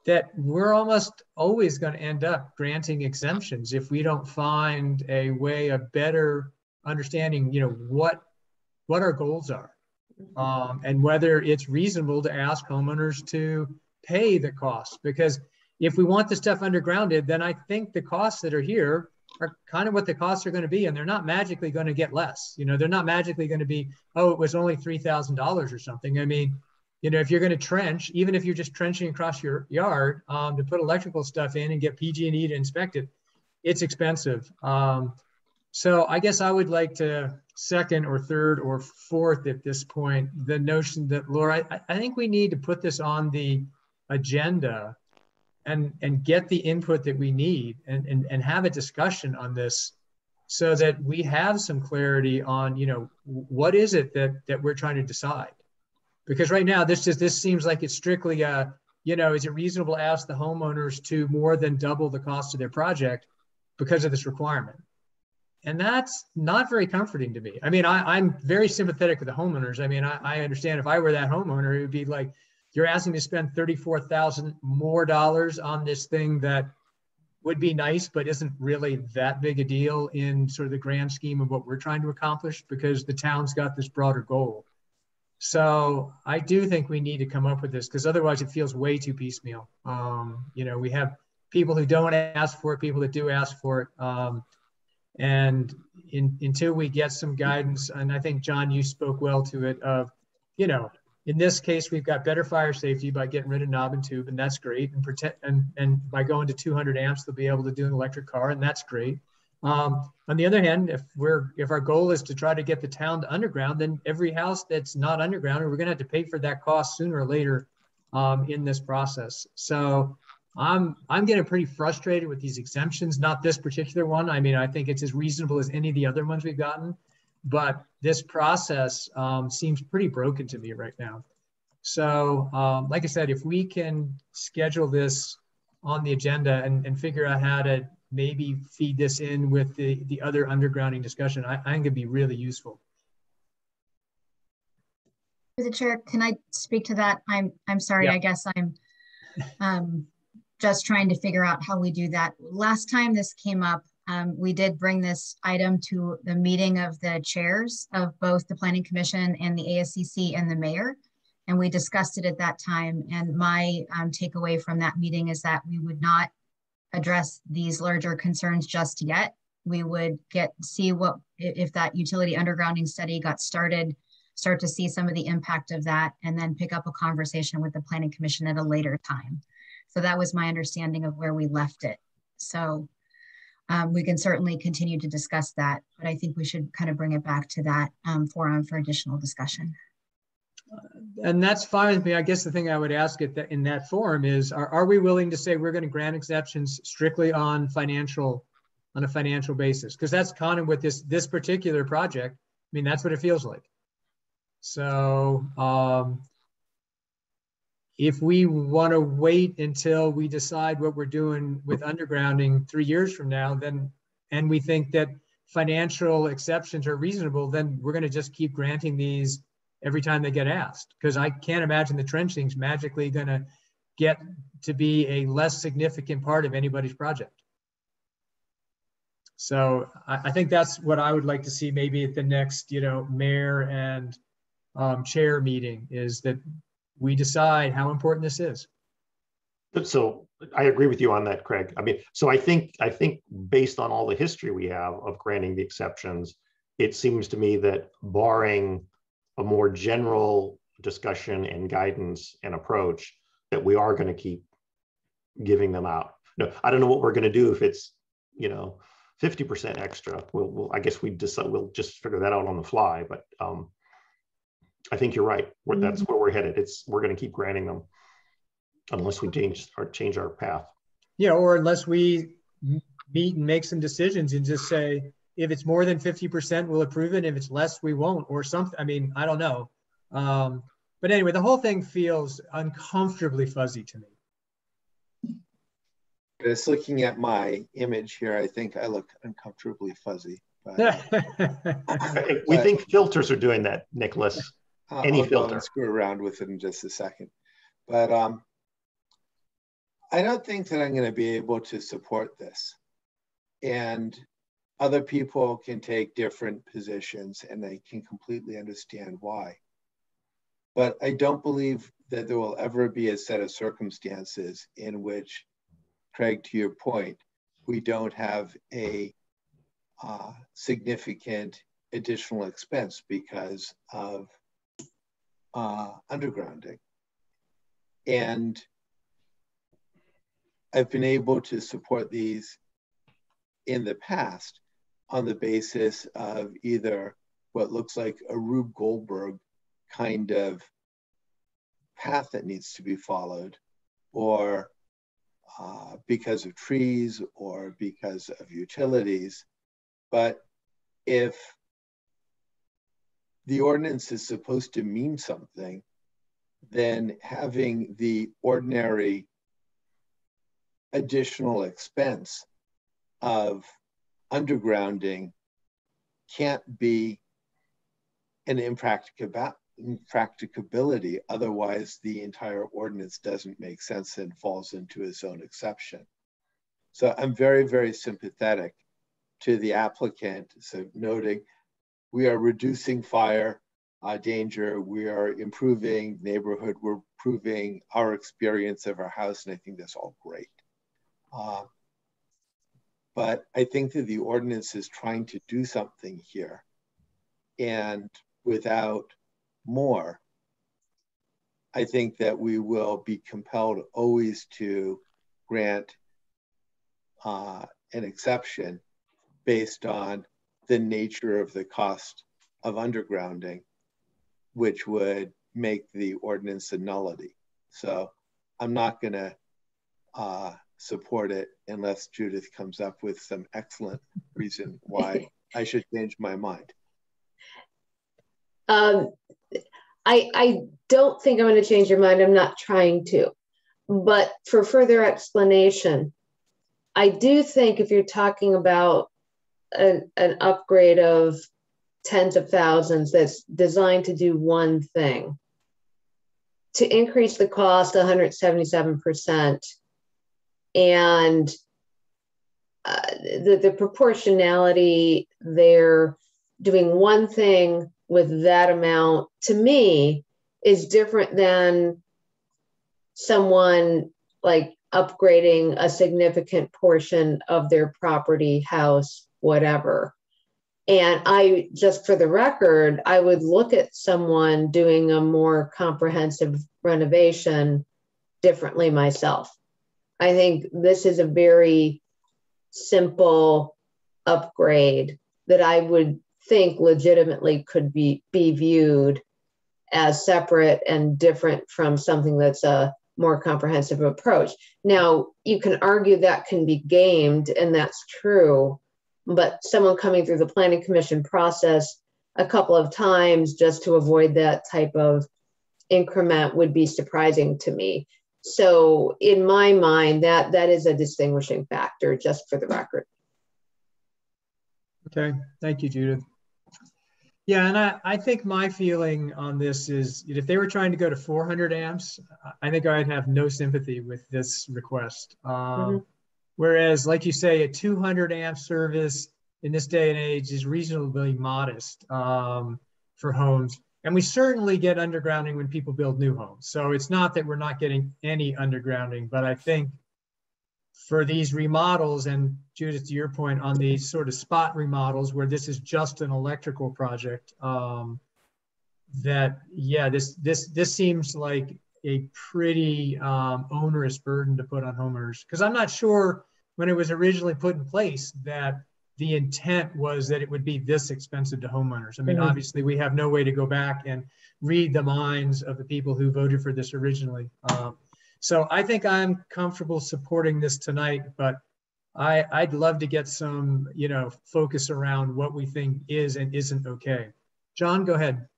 that we're almost always going to end up granting exemptions if we don't find a way of better understanding, you know, what our goals are, and whether it's reasonable to ask homeowners to pay the cost. Because if we want the stuff undergrounded, then I think the costs that are here are kind of what the costs are going to be, and they're not magically going to get less. You know, they're not magically going to be, oh, it was only $3,000 or something. I mean, you know, if you're going to trench, even if you're just trenching across your yard to put electrical stuff in and get PG&E to inspect it, it's expensive. So I guess I would like to second or third or fourth at this point the notion that, Laura, I think we need to put this on the agenda and get the input that we need and have a discussion on this so that we have some clarity on, you know, what is it that we're trying to decide. Because right now, this seems like it's strictly you know, is it reasonable to ask the homeowners to more than double the cost of their project because of this requirement? And that's not very comforting to me. I mean, I'm very sympathetic with the homeowners. I mean, I understand if I were that homeowner, it would be like, you're asking me to spend $34,000 more on this thing that would be nice, but isn't really that big a deal in sort of the grand scheme of what we're trying to accomplish, because the town's got this broader goal. So I do think we need to come up with this, because otherwise it feels way too piecemeal. You know, we have people who don't ask for it, people that do ask for it. And until we get some guidance, and I think, John, you spoke well to it, of, you know, in this case, we've got better fire safety by getting rid of knob and tube, and that's great. And by going to 200 amps, they'll be able to do an electric car, and that's great. On the other hand, if our goal is to try to get the town to underground, then every house that's not underground, we're going to have to pay for that cost sooner or later in this process. So I'm getting pretty frustrated with these exemptions. Not this particular one. I mean, I think it's as reasonable as any of the other ones we've gotten. But this process seems pretty broken to me right now. So like I said, if we can schedule this on the agenda and figure out how to maybe feed this in with the other undergrounding discussion, I think it'd be really useful. Through the chair, can I speak to that? I'm sorry, yeah. I guess I'm just trying to figure out how we do that. Last time this came up, we did bring this item to the meeting of the chairs of both the Planning Commission and the ASCC and the mayor, and we discussed it at that time. And my takeaway from that meeting is that we would not address these larger concerns just yet. We would see what, if that utility undergrounding study got started, start to see some of the impact of that, and then pick up a conversation with the Planning Commission at a later time. So that was my understanding of where we left it. So we can certainly continue to discuss that, but I think we should kind of bring it back to that forum for additional discussion. And that's fine with me. I guess the thing I would ask in that forum is, are we willing to say we're going to grant exceptions strictly on a financial basis? Because that's kind of what this particular project, I mean, that's what it feels like. So if we want to wait until we decide what we're doing with undergrounding 3 years from now, then, and we think that financial exceptions are reasonable, then we're going to just keep granting these every time they get asked. Because I can't imagine the trenching's magically going to get to be a less significant part of anybody's project. So I think that's what I would like to see maybe at the next, mayor and chair meeting, is that we decide how important this is. So I agree with you on that, Craig. I mean, so I think based on all the history we have of granting the exceptions, it seems to me that barring a more general discussion and guidance and approach, that we are going to keep giving them out. No, I don't know what we're going to do if it's, 50% extra. I guess we'll just figure that out on the fly. But I think you're right. That's where we're headed. We're going to keep granting them unless we change our path. Yeah, or unless we meet and make some decisions and just say, if it's more than 50%, we'll approve it. If it's less, we won't, or something. I mean, I don't know. But anyway, the whole thing feels uncomfortably fuzzy to me. Just looking at my image here, I think I look uncomfortably fuzzy. But, we think filters are doing that, Nicholas. Any filter. I'll screw around with it in just a second. But I don't think that I'm going to be able to support this. And other people can take different positions, and I can completely understand why. But I don't believe that there will ever be a set of circumstances in which, Craig, to your point, we don't have a significant additional expense because of undergrounding. And I've been able to support these in the past on the basis of either what looks like a Rube Goldberg kind of path that needs to be followed, or because of trees, or because of utilities. But if the ordinance is supposed to mean something, then having the ordinary additional expense of undergrounding can't be an impracticability. Otherwise, the entire ordinance doesn't make sense and falls into its own exception. So I'm very, very sympathetic to the applicant. So noting we are reducing fire danger, we are improving neighborhood, we're improving our experience of our house, and I think that's all great. But I think that the ordinance is trying to do something here, and without more, I think that we will be compelled always to grant an exception based on the nature of the cost of undergrounding, which would make the ordinance a nullity. So I'm not going to support it unless Judith comes up with some excellent reason why I should change my mind. I don't think I'm going to change your mind. I'm not trying to. But for further explanation, I do think if you're talking about an upgrade of tens of thousands that's designed to do one thing, to increase the cost 177%, and the proportionality there, doing one thing with that amount, to me, is different than someone like upgrading a significant portion of their property, house, whatever. And I, just for the record, I would look at someone doing a more comprehensive renovation differently myself. I think this is a very simple upgrade that I would think legitimately could be viewed as separate and different from something that's a more comprehensive approach. Now, you can argue that can be gamed, and that's true, but someone coming through the Planning Commission process a couple of times just to avoid that type of increment would be surprising to me. So in my mind, that is a distinguishing factor, just for the record. Okay, thank you, Judith. Yeah, and I think my feeling on this is if they were trying to go to 400 amps, I think I'd have no sympathy with this request. Whereas, like you say, a 200 amp service in this day and age is reasonably modest for homes. And we certainly get undergrounding when people build new homes. So it's not that we're not getting any undergrounding, but I think for these remodels, and Judith, to your point on these sort of spot remodels where this is just an electrical project, that, yeah, this seems like a pretty onerous burden to put on homeowners. Because I'm not sure when it was originally put in place that the intent was that it would be this expensive to homeowners. I mean, obviously we have no way to go back and read the minds of the people who voted for this originally. So I think I'm comfortable supporting this tonight, but I'd love to get some, focus around what we think is and isn't okay. John, go ahead.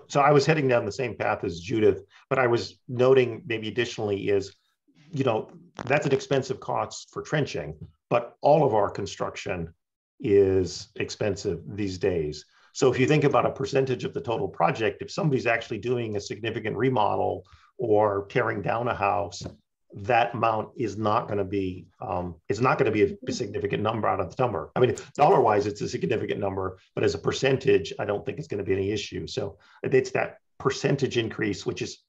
So I was heading down the same path as Judith, but I was noting maybe additionally is, that's an expensive cost for trenching, but all of our construction is expensive these days. So if you think about a percentage of the total project, if somebody's actually doing a significant remodel or tearing down a house, that amount is not going to be, it's not going to be a significant number out of the number. I mean, dollar-wise, it's a significant number, but as a percentage, I don't think it's going to be any issue. So it's that percentage increase, which is,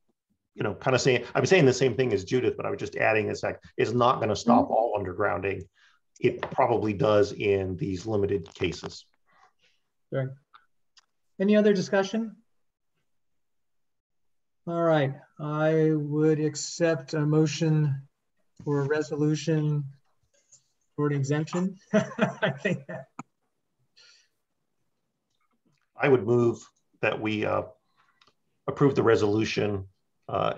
kind of saying, I'm saying the same thing as Judith, but I was just adding this, like, is not going to stop all undergrounding. It probably does in these limited cases. Okay. Any other discussion? All right, I would accept a motion for a resolution for an exemption. I think that. I would move that we approve the resolution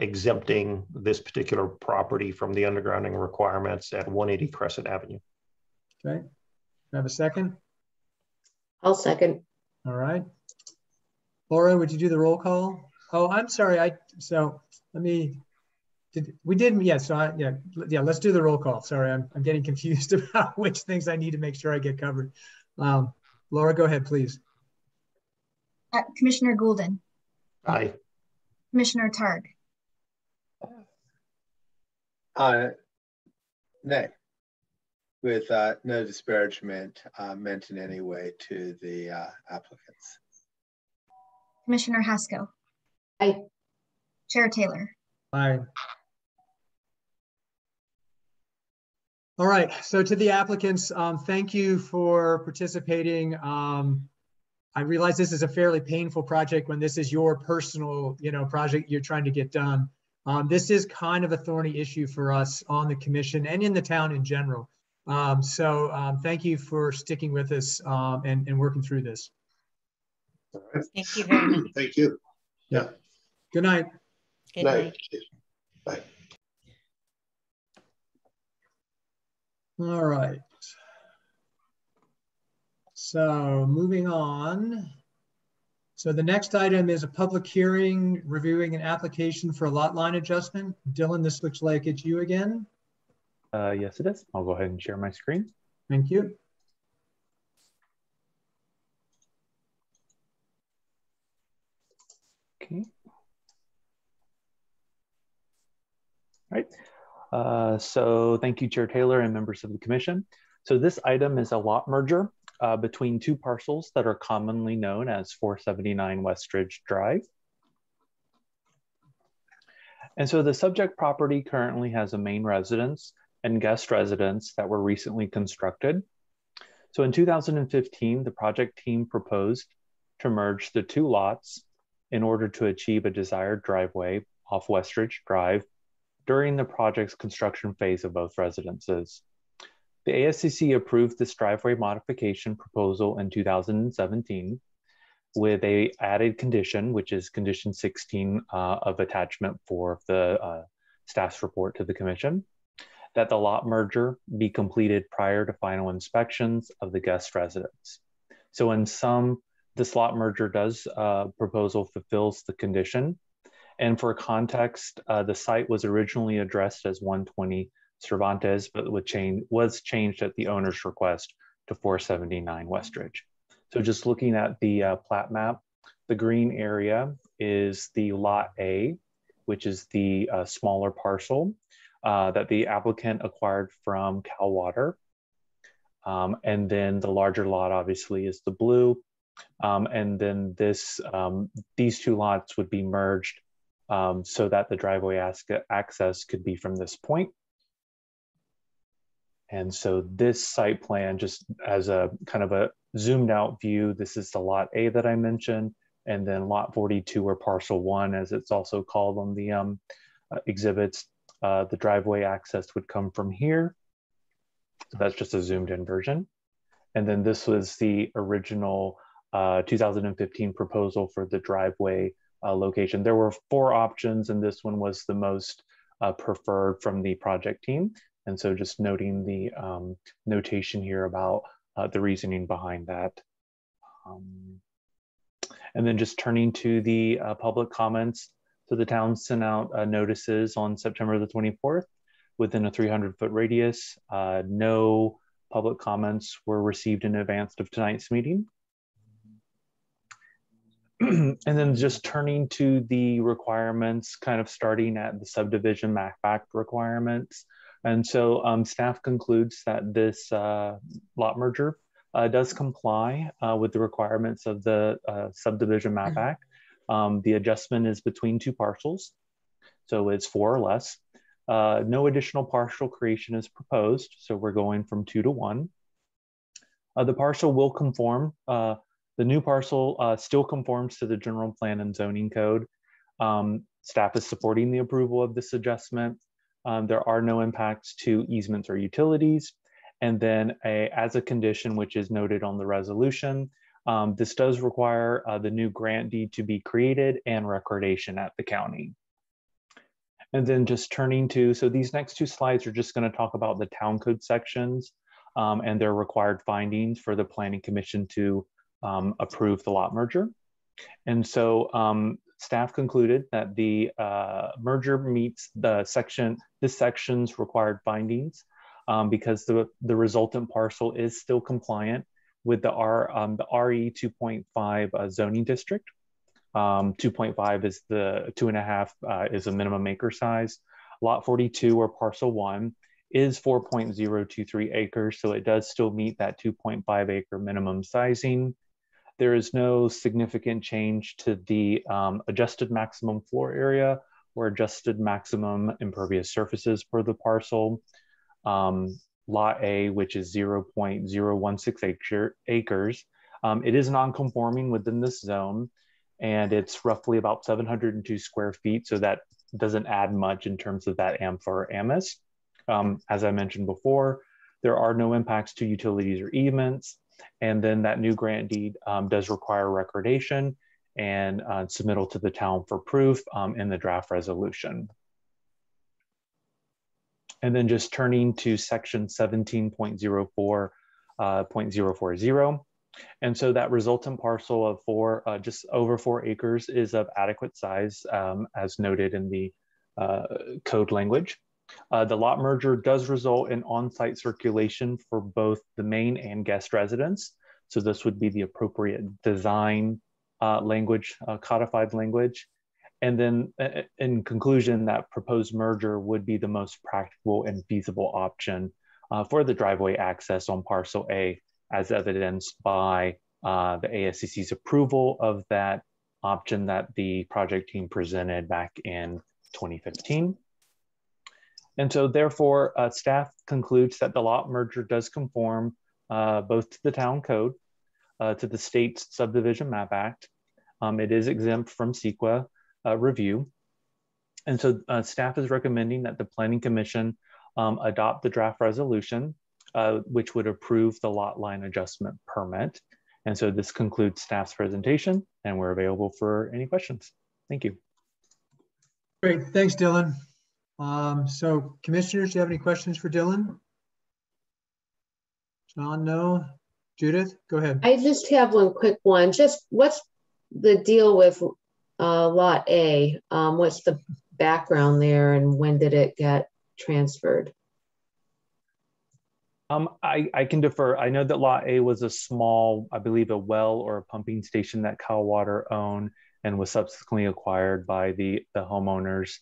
exempting this particular property from the undergrounding requirements at 180 Crescent Avenue. Okay, have a second? I'll second. All right. Laura, would you do the roll call? Oh, I'm sorry. So let me. Yeah. So yeah. Let's do the roll call. Sorry, I'm getting confused about which things I need to make sure I get covered. Laura, go ahead, please. Commissioner Goulden. Aye. Commissioner Targ. Nay. With no disparagement meant in any way to the applicants. Commissioner Haskell. Aye. Chair Taylor. Aye. All right, so to the applicants, thank you for participating. I realize this is a fairly painful project when this is your personal, project you're trying to get done. This is kind of a thorny issue for us on the commission and in the town in general. So thank you for sticking with us and working through this. All right. Thank you very much. Thank you. Yeah. Good night. Good night. Bye. All right. So moving on. So the next item is a public hearing reviewing an application for a lot line adjustment. Dylan, this looks like it's you again. Yes, it is. I'll go ahead and share my screen. Thank you. Okay. All right. So thank you, Chair Taylor and members of the commission. So this item is a lot merger between two parcels that are commonly known as 479 Westridge Drive. And so the subject property currently has a main residence and guest residence that were recently constructed. So in 2015, the project team proposed to merge the two lots in order to achieve a desired driveway off Westridge Drive during the project's construction phase of both residences. The ASCC approved this driveway modification proposal in 2017 with a added condition, which is condition 16 of attachment 4 of the staff's report to the commission, that the lot merger be completed prior to final inspections of the guest residence. So in sum, this lot merger proposal fulfills the condition. And for context, the site was originally addressed as 120 Cervantes, but was changed at the owner's request to 479 Westridge. So just looking at the plat map, the green area is the Lot A, which is the smaller parcel that the applicant acquired from Cal Water. And then the larger lot obviously is the blue. And then these two lots would be merged so that the driveway access could be from this point. And so this site plan, just as a kind of a zoomed out view, this is the Lot A that I mentioned, and then Lot 42, or Parcel 1, as it's also called on the exhibits. The driveway access would come from here. So that's just a zoomed in version. And then this was the original 2015 proposal for the driveway location. There were 4 options, and this one was the most preferred from the project team. And so just noting the notation here about the reasoning behind that. And then just turning to the public comments. So the town sent out notices on September the 24th within a 300-foot radius. No public comments were received in advance of tonight's meeting. And then just turning to the requirements, kind of starting at the subdivision map act requirements. And so staff concludes that this lot merger does comply with the requirements of the subdivision map act. The adjustment is between 2 parcels, so it's 4 or less. No additional partial creation is proposed, so we're going from 2 to 1. The parcel will conform. The new parcel still conforms to the general plan and zoning code. Staff is supporting the approval of this adjustment. There are no impacts to easements or utilities. And then as a condition, which is noted on the resolution, this does require the new grant deed to be created and recordation at the county. And then just turning to, so these next 2 slides are just going to talk about the town code sections and their required findings for the Planning Commission to approve the lot merger. And so staff concluded that the merger meets this section's required findings because the resultant parcel is still compliant with the RE 2.5 zoning district. 2.5 is the 2.5 is a minimum acre size. Lot 42, or Parcel 1, is 4.023 acres, so it does still meet that 2.5 acre minimum sizing. There is no significant change to the adjusted maximum floor area or adjusted maximum impervious surfaces for the parcel. Lot A, which is 0.016 acres, it is non-conforming within this zone, and it's roughly about 702 square feet, so that doesn't add much in terms of that AMFA or AMIS. As I mentioned before, there are no impacts to utilities or easements. And then that new grant deed does require recordation and submittal to the town for proof in the draft resolution. And then just turning to section 17.04.040. And so that resultant parcel of just over 4 acres is of adequate size, as noted in the code language. The lot merger does result in on-site circulation for both the main and guest residents. So this would be the appropriate design language, codified language. And then in conclusion, that proposed merger would be the most practical and feasible option for the driveway access on Parcel A, as evidenced by the ASCC's approval of that option that the project team presented back in 2015. And so therefore, staff concludes that the lot merger does conform both to the town code, to the state's Subdivision Map Act. It is exempt from CEQA review. And so staff is recommending that the Planning Commission adopt the draft resolution which would approve the lot line adjustment permit. And so this concludes staff's presentation, and we're available for any questions. Thank you. Great, thanks, Dylan. So commissioners, do you have any questions for Dylan? John, no. Judith, go ahead. I just have one quick one. Just what's the deal with Lot A? What's the background there, and when did it get transferred? I can defer. I know that Lot A was a small, I believe, a well or a pumping station that Cal Water owned and was subsequently acquired by the homeowners.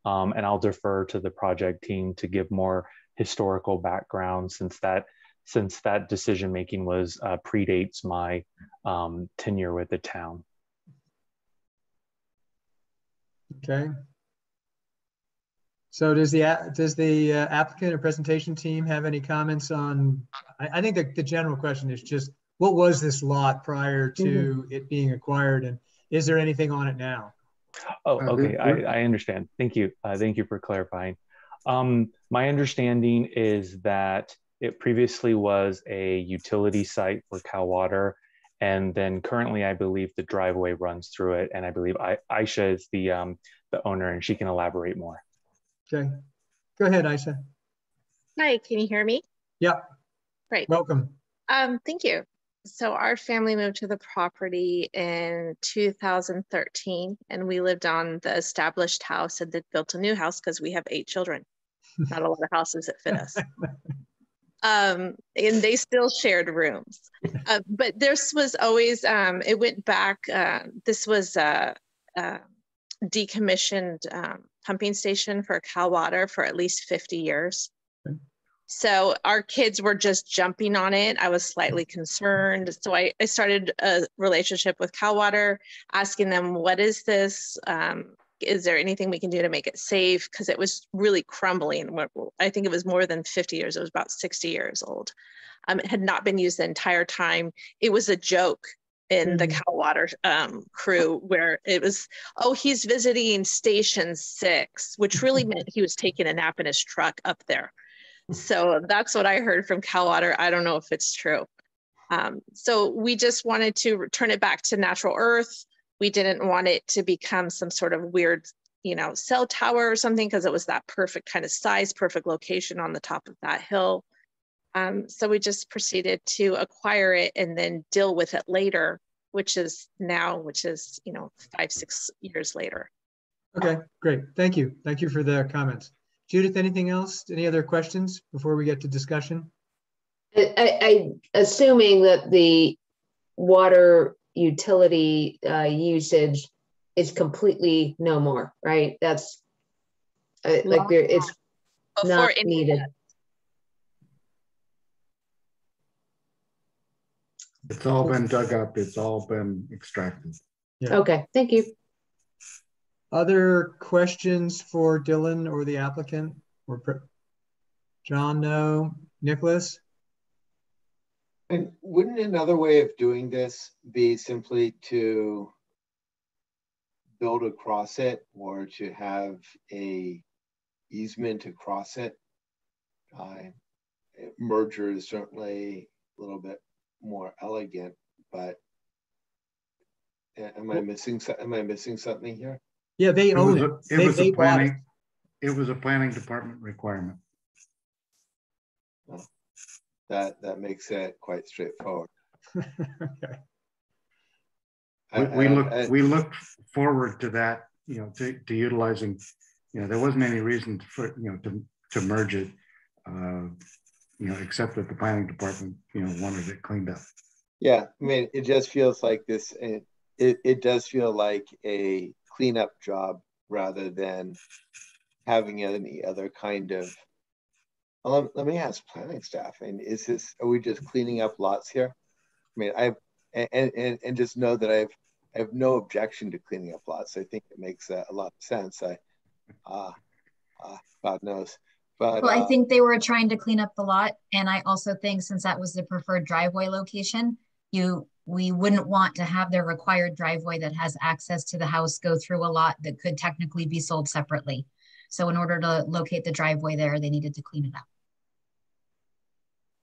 And I'll defer to the project team to give more historical background, since that decision making was predates my tenure with the town. Okay. So does the applicant or presentation team have any comments on? I think the general question is just, what was this lot prior to it being acquired, and is there anything on it now? Oh, okay. I understand. Thank you. Thank you for clarifying. My understanding is that it previously was a utility site for Cal Water, and then currently I believe the driveway runs through it, and I believe Aisha is the owner, and she can elaborate more. Okay, go ahead, Aisha. Hi, can you hear me? Yeah. Great. Welcome. Thank you. So our family moved to the property in 2013, and we lived on the established house and then built a new house because we have 8 children. Not a lot of houses that fit us. And they still shared rooms. But this was always, it went back, this was a decommissioned pumping station for Cal Water for at least 50 years. So our kids were just jumping on it. I was slightly concerned. So I started a relationship with Cal Water, asking them, what is this? Is there anything we can do to make it safe? Because it was really crumbling. I think it was more than 50 years. It was about 60 years old. It had not been used the entire time. It was a joke in the Cal Water crew, where it was, oh, he's visiting Station 6, which really meant he was taking a nap in his truck up there. So that's what I heard from Cal Water. I don't know if it's true. So we just wanted to return it back to natural earth. We didn't want it to become some sort of weird, cell tower or something, because it was that perfect kind of size, perfect location on the top of that hill. So we just proceeded to acquire it and then deal with it later, which is 5-6 years later. Okay, great. Thank you. Thank you for the comments. Judith, anything else? Any other questions before we get to discussion? I assuming that the water utility usage is completely no more, right? That's like it's not needed. It's all been dug up. It's all been extracted. Yeah. Okay, thank you. Other questions for Dylan or the applicant? Or John, no. Nicholas? And wouldn't another way of doing this be simply to build across it, or to have a easement across it? Merger is certainly a little bit more elegant, but am I missing something here? Yeah, they own it. It was a planning department requirement. Well, that makes it quite straightforward. Okay. We looked forward to that, to utilizing, there wasn't any reason for, to merge it, except that the planning department, wanted it cleaned up. Yeah, I mean, it just feels like this, it does feel like a cleanup job rather than having any other kind of, let me ask planning staff, and are we just cleaning up lots here? I mean, and just know that I have no objection to cleaning up lots. I think it makes a lot of sense. God knows. But, well, I think they were trying to clean up the lot. And I also think since that was the preferred driveway location, we wouldn't want to have their required driveway that has access to the house go through a lot that could technically be sold separately. So in order to locate the driveway there, they needed to clean it up.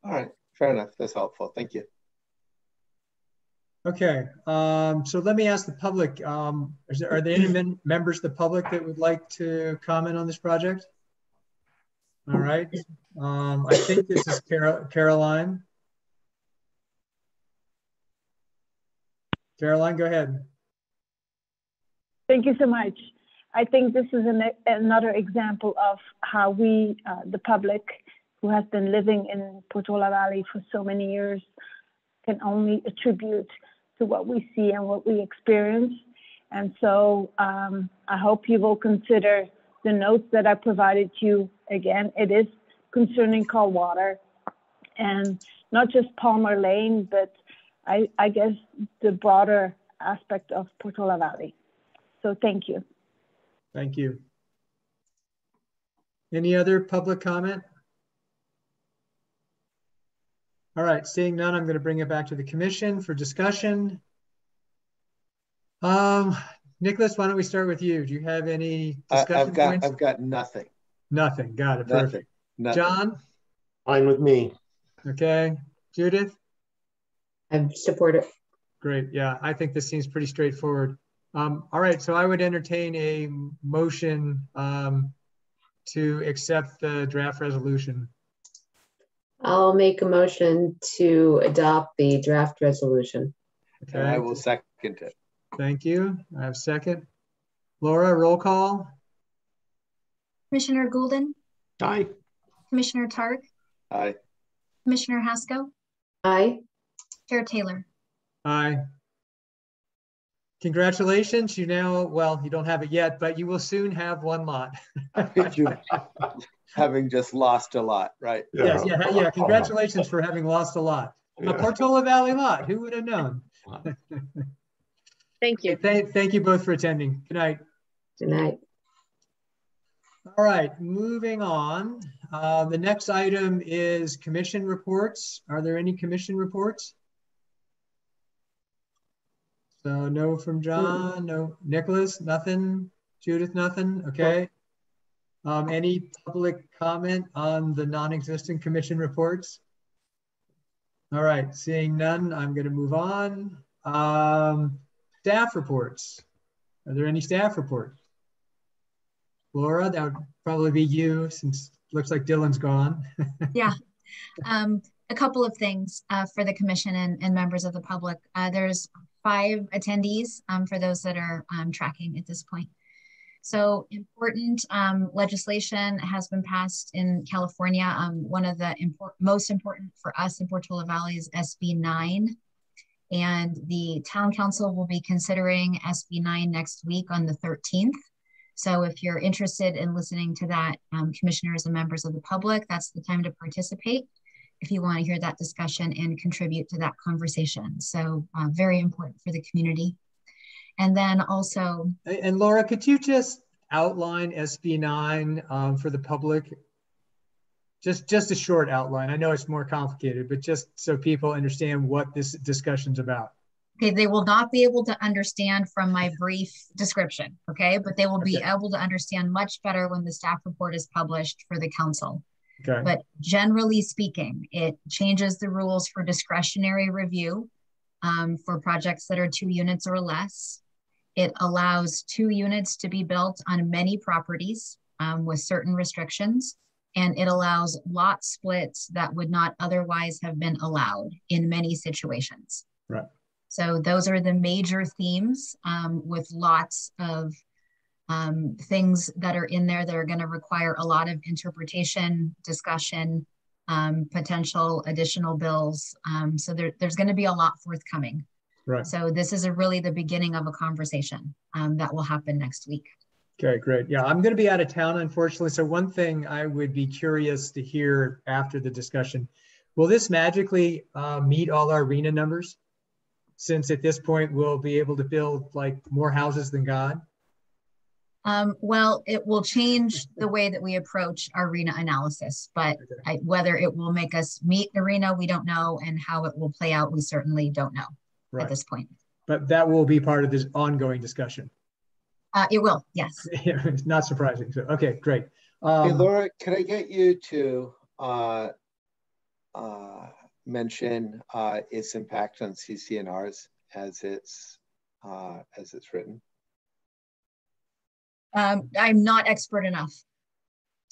All right, fair enough. That's helpful. Thank you. Okay, so let me ask the public, are there any members of the public that would like to comment on this project? All right, I think this is Caroline. Caroline, go ahead. Thank you so much. I think this is another example of how we, the public who has been living in Portola Valley for so many years, can only attribute to what we see and what we experience. And so I hope you will consider the notes that I provided you. Again, it is concerning cold water, and not just Palmer Lane, but I guess the broader aspect of Portola Valley. So thank you. Thank you. Any other public comment? All right, seeing none, I'm going to bring it back to the commission for discussion. Nicholas, why don't we start with you? Do you have any discussion points? I've got nothing. Nothing. Got it. Nothing. Perfect. Nothing. John? Fine with me. Okay. Judith? I support it. Great. Yeah, I think this seems pretty straightforward. All right, so I would entertain a motion to accept the draft resolution. I'll make a motion to adopt the draft resolution. Okay. And I will second it. Thank you. I have a second. Laura, roll call. Commissioner Goulden? Aye. Commissioner Targ? Aye. Commissioner Haskell? Aye. Chair Taylor? Aye. Congratulations. You now, well, you don't have it yet, but you will soon have one lot. Having just lost a lot, right? Yes, yeah. Congratulations for having lost a lot. A Portola Valley lot. Who would have known? Thank you. Thank you both for attending. Good night. Good night. All right, moving on. The next item is commission reports. Are there any commission reports? So no from John, no. Nicholas, nothing. Judith, nothing. Okay. Any public comment on the non-existent commission reports? All right, seeing none, I'm going to move on. Staff reports. Are there any staff reports? Laura, that would probably be you, since it looks like Dylan's gone. Yeah. A couple of things for the commission and members of the public. There's 5 attendees for those that are tracking at this point. So important legislation has been passed in California. One of the most important for us in Portola Valley is SB 9. And the town council will be considering SB 9 next week on the 13th. So if you're interested in listening to that, commissioners and members of the public, that's the time to participate if you want to hear that discussion and contribute to that conversation. So very important for the community. And then also— And Laura, could you just outline SB 9 for the public? Just a short outline. I know it's more complicated, but just so people understand what this discussion's about. Okay, they will not be able to understand from my brief description, okay? But they will be able to understand much better when the staff report is published for the council. Okay. But generally speaking, it changes the rules for discretionary review for projects that are 2 units or less. It allows 2 units to be built on many properties with certain restrictions. And it allows lot splits that would not otherwise have been allowed in many situations. Right. So those are the major themes with lots of things that are in there that are going to require a lot of interpretation, discussion, potential additional bills. So there's going to be a lot forthcoming. Right. So this is really the beginning of a conversation that will happen next week. Okay, great. Yeah, I'm going to be out of town, unfortunately. So one thing I would be curious to hear after the discussion, will this magically meet all our RHNA numbers? Since at this point, we'll be able to build like more houses than God? Well, it will change the way that we approach our RHNA analysis, but whether it will make us meet the RHNA, we don't know, and how it will play out, we certainly don't know at this point. But that will be part of this ongoing discussion. It will, yes. It's not surprising. So, okay, great. Hey, Laura, can I get you to mention its impact on CC&Rs as it's written? I'm not expert enough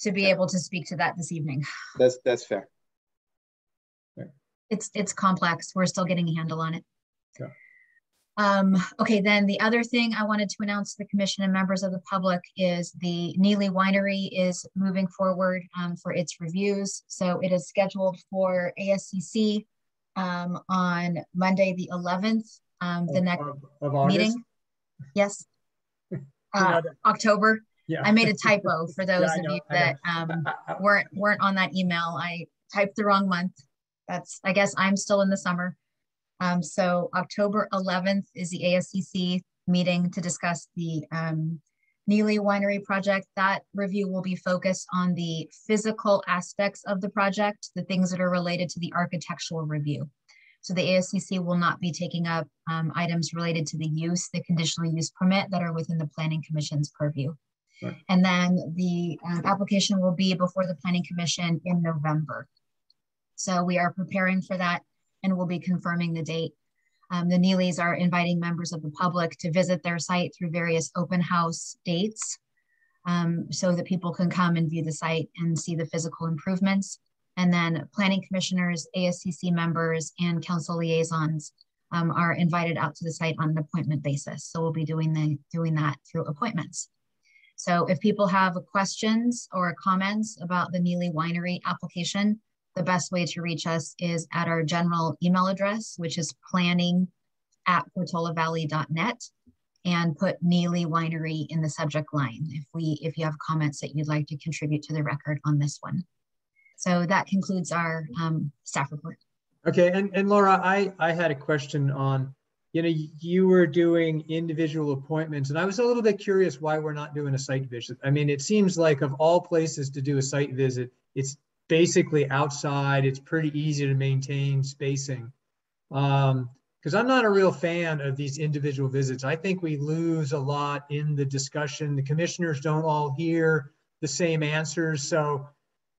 to be able to speak to that this evening. That's fair. It's complex. We're still getting a handle on it. Okay. Okay, then the other thing I wanted to announce to the commission and members of the public is the Neely Winery is moving forward for its reviews. So it is scheduled for ASCC on Monday the 11th, the next meeting. Yes. October. Yeah. I made a typo for those Yeah, of you that weren't on that email. I typed the wrong month. I guess I'm still in the summer. So October 11th is the ASCC meeting to discuss the Neely Winery project. That review will be focused on the physical aspects of the project, the things that are related to the architectural review. So the ASCC will not be taking up items related to the use, the conditional use permit that are within the Planning Commission's purview. Right. And then the application will be before the Planning Commission in November. So we are preparing for that and we'll be confirming the date. The Neelys are inviting members of the public to visit their site through various open house dates so that people can come and view the site and see the physical improvements. And then planning commissioners, ASCC members, and council liaisons are invited out to the site on an appointment basis. So we'll be doing that through appointments. So if people have questions or comments about the Neely Winery application, the best way to reach us is at our general email address, which is planning@portolavalley.net, and put Neely Winery in the subject line if you have comments that you'd like to contribute to the record on this one. So that concludes our staff report. Okay, and Laura, I had a question on, you were doing individual appointments, and I was a little bit curious why we're not doing a site visit. I mean, it seems like of all places to do a site visit, it's basically outside. It's pretty easy to maintain spacing. Because I'm not a real fan of these individual visits. I think we lose a lot in the discussion. The commissioners don't all hear the same answers. So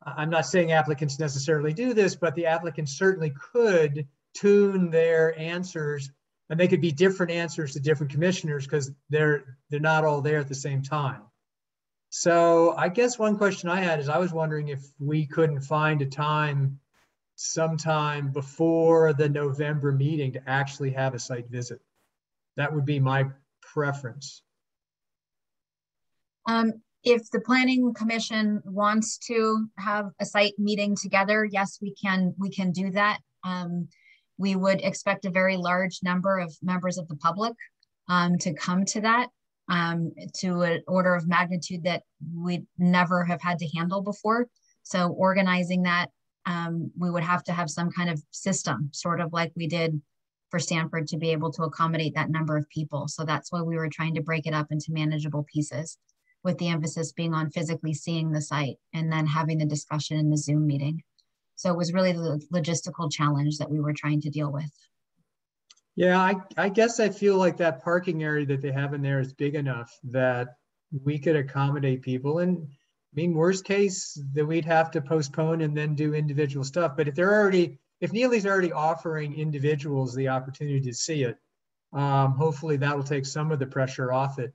I'm not saying applicants necessarily do this, but the applicants certainly could tune their answers, and they could be different answers to different commissioners because they're not all there at the same time. So I guess one question I had is I was wondering if we couldn't find a time sometime before the November meeting to actually have a site visit. That would be my preference. If the Planning Commission wants to have a site meeting together, yes, we can do that. We would expect a very large number of members of the public to come to that, to an order of magnitude that we'd never have had to handle before. So organizing that, we would have to have some kind of system, sort of like we did for Stanford, to be able to accommodate that number of people. So that's why we were trying to break it up into manageable pieces, with the emphasis being on physically seeing the site and then having the discussion in the Zoom meeting. So it was really the logistical challenge that we were trying to deal with. Yeah, I guess I feel like that parking area that they have in there is big enough that we could accommodate people. And I mean, worst case, that we'd have to postpone and then do individual stuff. But if Neely's already offering individuals the opportunity to see it, hopefully that will take some of the pressure off it.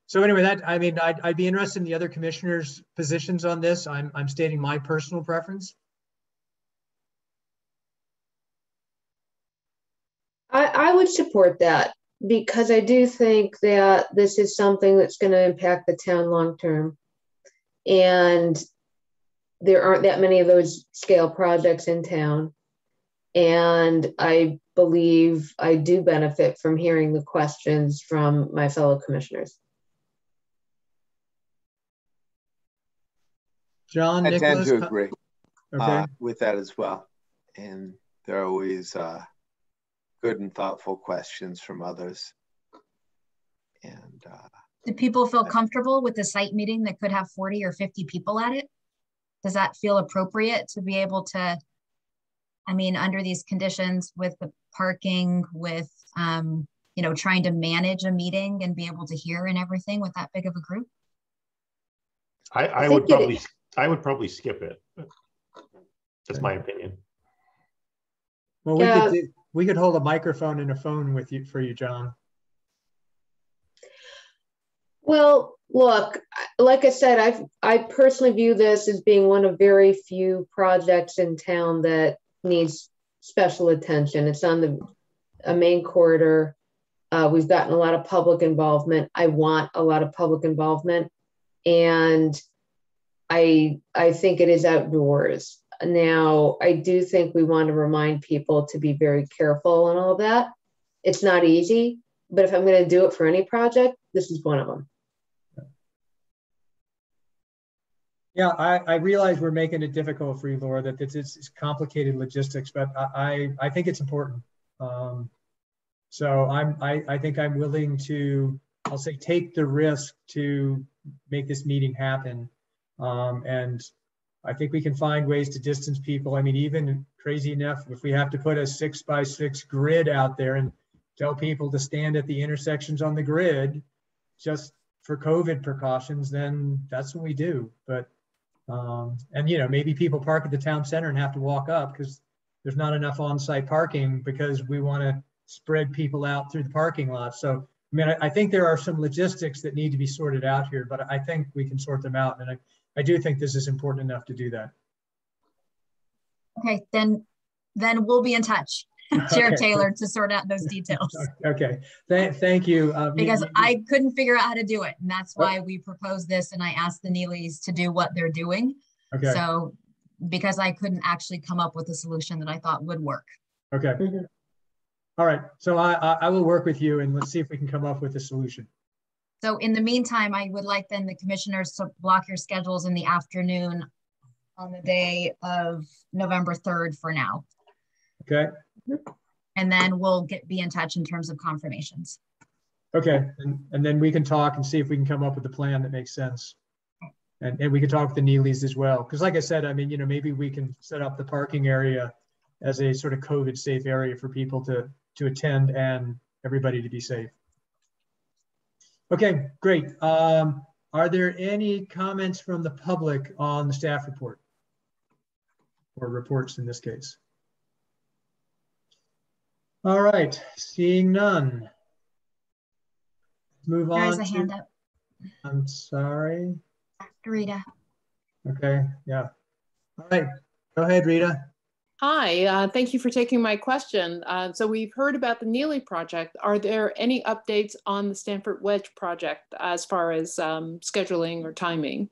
So anyway, I'd be interested in the other commissioners' positions on this. I'm stating my personal preference. I would support that, because I do think that this is something that's going to impact the town long term. And there aren't that many of those scale projects in town. And I believe I do benefit from hearing the questions from my fellow commissioners. John, I tend to agree okay. With that as well. And there are always good and thoughtful questions from others. And do people feel comfortable with the site meeting that could have 40 or 50 people at it? Does that feel appropriate to be able to, I mean, under these conditions with the parking, with, trying to manage a meeting and be able to hear and everything with that big of a group? I would probably skip it. That's my opinion. Well, Yeah. we could hold a microphone and a phone with you for you, John. Well, look, like I said, I personally view this as being one of very few projects in town that needs special attention. It's on a main corridor. We've gotten a lot of public involvement. I want a lot of public involvement, and I think it is outdoors. Now, I do think we want to remind people to be very careful and all of that. It's not easy, but if I'm going to do it for any project, this is one of them. Yeah, I realize we're making it difficult for you, Laura, that it's complicated logistics, but I think it's important. So I think I'm willing to, I'll say, take the risk to make this meeting happen. And I think we can find ways to distance people. I mean, even crazy enough, if we have to put a 6x6 grid out there and tell people to stand at the intersections on the grid just for COVID precautions, then that's what we do. But and you know, maybe people park at the town center and have to walk up because there's not enough on-site parking because we want to spread people out through the parking lot. So I mean, I think there are some logistics that need to be sorted out here, but I think we can sort them out, and I do think this is important enough to do that. Okay, then we'll be in touch, Chair Okay. Taylor, to sort out those details. Okay, thank you. Because I couldn't figure out how to do it, and that's why we proposed this, and I asked the Neelys to do what they're doing. Okay. So because I couldn't actually come up with a solution that I thought would work. Okay. All right, so I will work with you, and let's see if we can come up with a solution. So in the meantime, I would like then the commissioners to block your schedules in the afternoon on the day of November 3rd for now. Okay. And then we'll be in touch in terms of confirmations. Okay, and then we can talk and see if we can come up with a plan that makes sense. And we can talk with the Neelys as well. Because like I said, I mean, you know, maybe we can set up the parking area as a sort of COVID safe area for people to attend and everybody to be safe. Okay, great. Are there any comments from the public on the staff report? Or reports in this case? All right, seeing none. Move on. There's a hand up. I'm sorry. Rita. Okay, yeah. All right, go ahead, Rita. Hi, thank you for taking my question. So we've heard about the Neely project. Are there any updates on the Stanford Wedge project as far as scheduling or timing?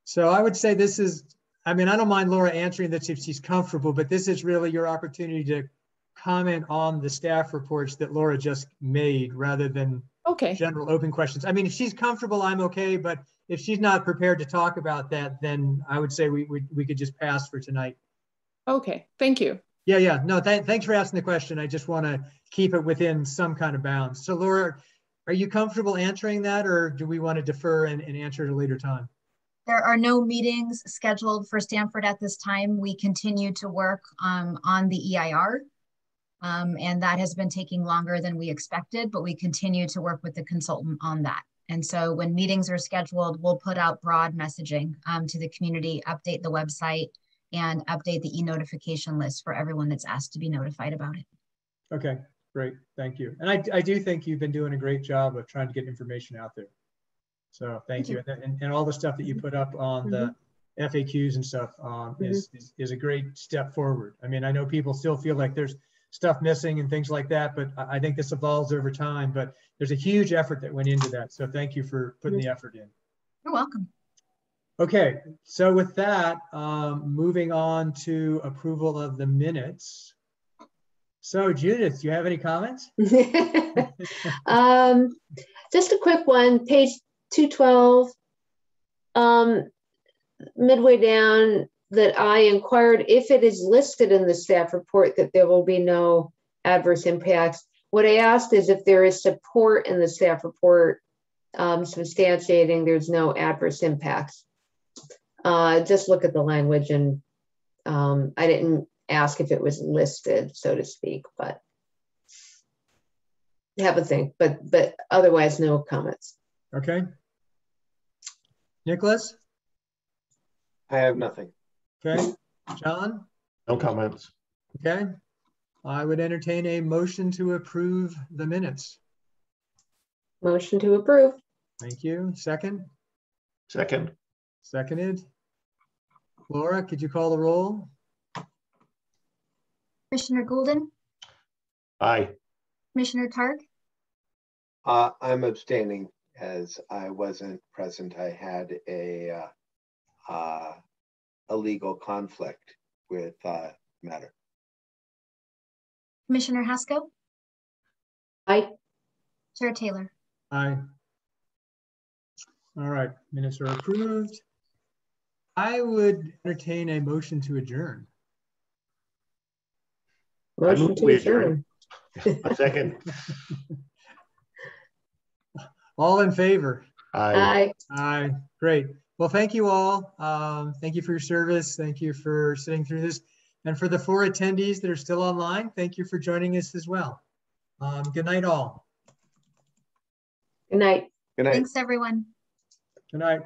So I would say this is, I mean, I don't mind Laura answering this if she's comfortable, but this is really your opportunity to comment on the staff reports that Laura just made rather than general open questions. I mean, if she's comfortable, I'm okay, but if she's not prepared to talk about that, then I would say we could just pass for tonight. Okay, thank you. Yeah. No, thanks for asking the question. I just want to keep it within some kind of bounds. So Laura, are you comfortable answering that, or do we want to defer and answer at a later time? There are no meetings scheduled for Stanford at this time. We continue to work on the EIR, and that has been taking longer than we expected, but we continue to work with the consultant on that. And so when meetings are scheduled, we'll put out broad messaging to the community, update the website, and update the e-notification list for everyone that's asked to be notified about it. Okay, great, thank you. And I do think you've been doing a great job of trying to get information out there. So thank you. And all the stuff that you put up on the FAQs and stuff is a great step forward. I mean, I know people still feel like there's stuff missing and things like that, but I think this evolves over time, but there's a huge effort that went into that. So thank you for putting the effort in. You're welcome. Okay, so with that, moving on to approval of the minutes. So Judith, do you have any comments? Just a quick one, page 212, midway down, that I inquired if it is listed in the staff report that there will be no adverse impacts. What I asked is if there is support in the staff report substantiating there's no adverse impacts. Just look at the language, and I didn't ask if it was listed, so to speak, but have a think, but otherwise no comments. Okay. Nicholas? I have nothing. Okay, John? No comments. Okay. I would entertain a motion to approve the minutes. Motion to approve. Thank you. Second? Second. Seconded. Laura, could you call the roll? Commissioner Goulden, Aye. Commissioner Targ, I'm abstaining as I wasn't present. I had a legal conflict with matter. Commissioner Haskell, Aye. Chair Taylor. Aye. All right, minutes are approved. I would entertain a motion to adjourn. Motion to adjourn. A second. All in favor? Aye. Aye. Great. Well, thank you all. Thank you for your service. Thank you for sitting through this. And for the 4 attendees that are still online, thank you for joining us as well. Good night, all. Good night. Good night. Thanks, everyone. Good night.